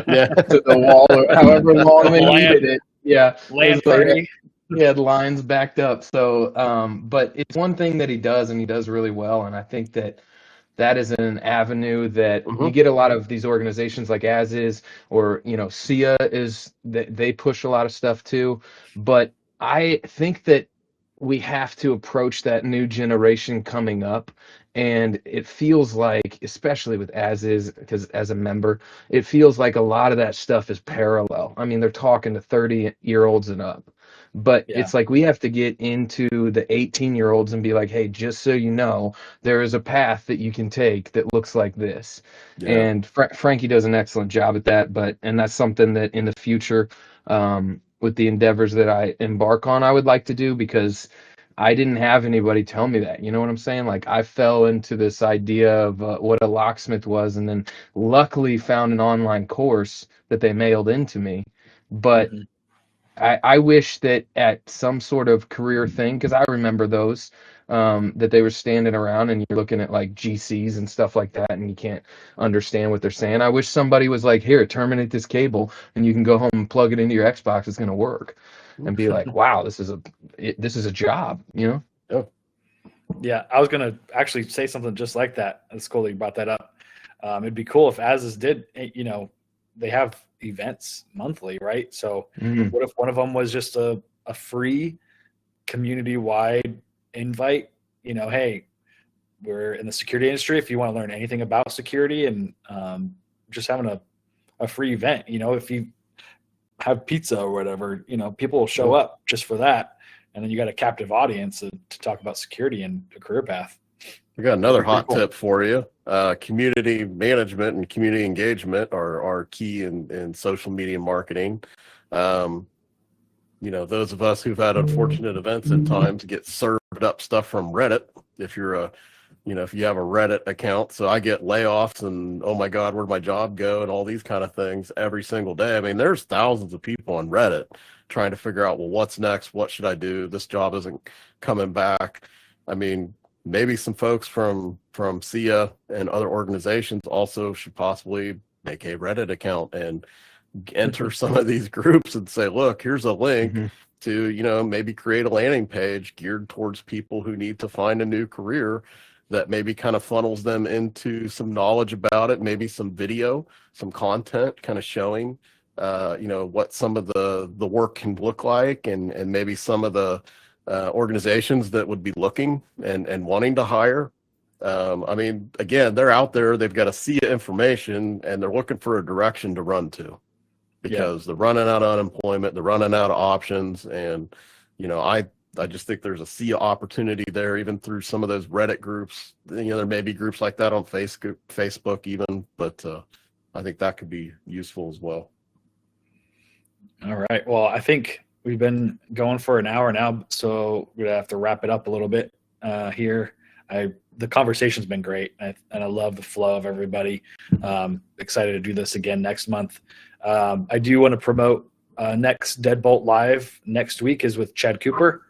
Yeah. to the wall, or however long they needed it. Yeah, it LAN was like party. he had lines backed up. So, but it's one thing that he does, and he does really well. And I think that that is an avenue that you Mhm. get a lot of these organizations like As Is, or SIA is, they push a lot of stuff too. But I think that we have to approach that new generation coming up, and it feels like, especially with As Is, because as a member, it feels like a lot of that stuff is parallel. I mean, they're talking to 30-year-olds and up. But Yeah. it's like we have to get into the 18-year-olds and be like, hey, just so you know, there is a path that you can take that looks like this. Yeah. And Frankie does an excellent job at that. And that's something that in the future, with the endeavors that I embark on, I would like to do, because I didn't have anybody tell me that. You know what I'm saying? Like, I fell into this idea of what a locksmith was, and then luckily found an online course that they mailed into me. But Mhm. I wish that at some sort of career thing, because I remember those, that they were standing around and you're looking at like GCs and stuff like that, and you can't understand what they're saying. I wish somebody was like, here, terminate this cable, and you can go home and plug it into your Xbox. It's going to work, and be like, wow, this is a job, Yeah. Yeah, I was gonna actually say something just like that. It's cool that you brought that up. It'd be cool if As Is did, they have events monthly, right? So Mhm. what if one of them was just a free community-wide invite? Hey, we're in the security industry. If you want to learn anything about security, and just having a free event, if you have pizza or whatever, people will show Yeah. up just for that. And then you got a captive audience to talk about security and a career path. We got another That'd be pretty hot cool. tip for you. Community management and community engagement are key in social media marketing. Those of us who've had unfortunate events at times get served up stuff from Reddit. If you're if you have a Reddit account, so I get layoffs and, oh my God, where'd my job go, and all these kind of things every single day. I mean, there's thousands of people on Reddit trying to figure out, well, what's next? What should I do? This job isn't coming back. I mean, maybe some folks from SIA and other organizations also should possibly make a Reddit account and enter some of these groups and say, look, here's a link Mhm. to, maybe create a landing page geared towards people who need to find a new career, that maybe kind of funnels them into some knowledge about it, maybe some video, some content kind of showing, what some of the work can look like, and maybe some of the organizations that would be looking and wanting to hire. I mean, again, they're out there, they've got to see information, and they're looking for a direction to run to, because they're running out of unemployment, they're running out of options. And, I just think there's a sea of opportunity there, even through some of those Reddit groups. There may be groups like that on Facebook even, but I think that could be useful as well. All right. Well, I think we've been going for an hour now, so we're gonna have to wrap it up a little bit here. The conversation's been great, and I love the flow of everybody. Excited to do this again next month. I do want to promote next Deadbolt Live next week is with Chad Cooper.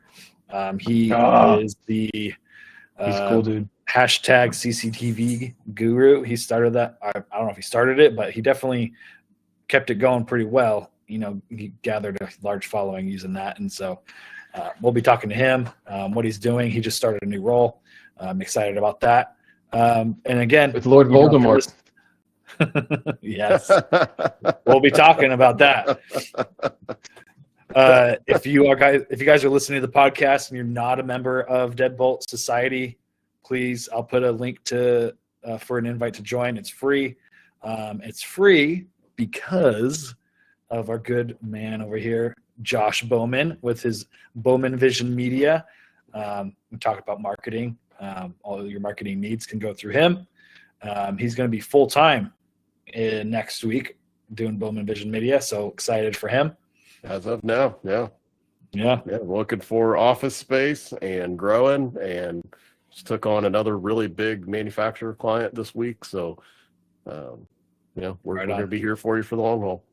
He is the He's a cool dude. hashtag CCTV guru. He started that. I don't know if he started it, but he definitely kept it going pretty well. He gathered a large following using that. And so we'll be talking to him, what he's doing. He just started a new role. I'm excited about that. And again, With Lord Voldemort. Yes, we'll be talking about that. If you guys are listening to the podcast and you're not a member of Deadbolt Society, please, I'll put a link to for an invite to join. It's free. It's free because of our good man over here, Josh Bowman, with his Bowman Vision Media. We talk about marketing. All of your marketing needs can go through him. He's going to be full-time next week doing Bowman Vision Media, so excited for him. As of now, yeah. Looking for office space and growing, and just took on another really big manufacturer client this week. So We're Right going to on. be here for you for the long haul.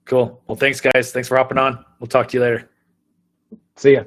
Cool. Well, thanks, guys. Thanks for hopping on. We'll talk to you later. See ya.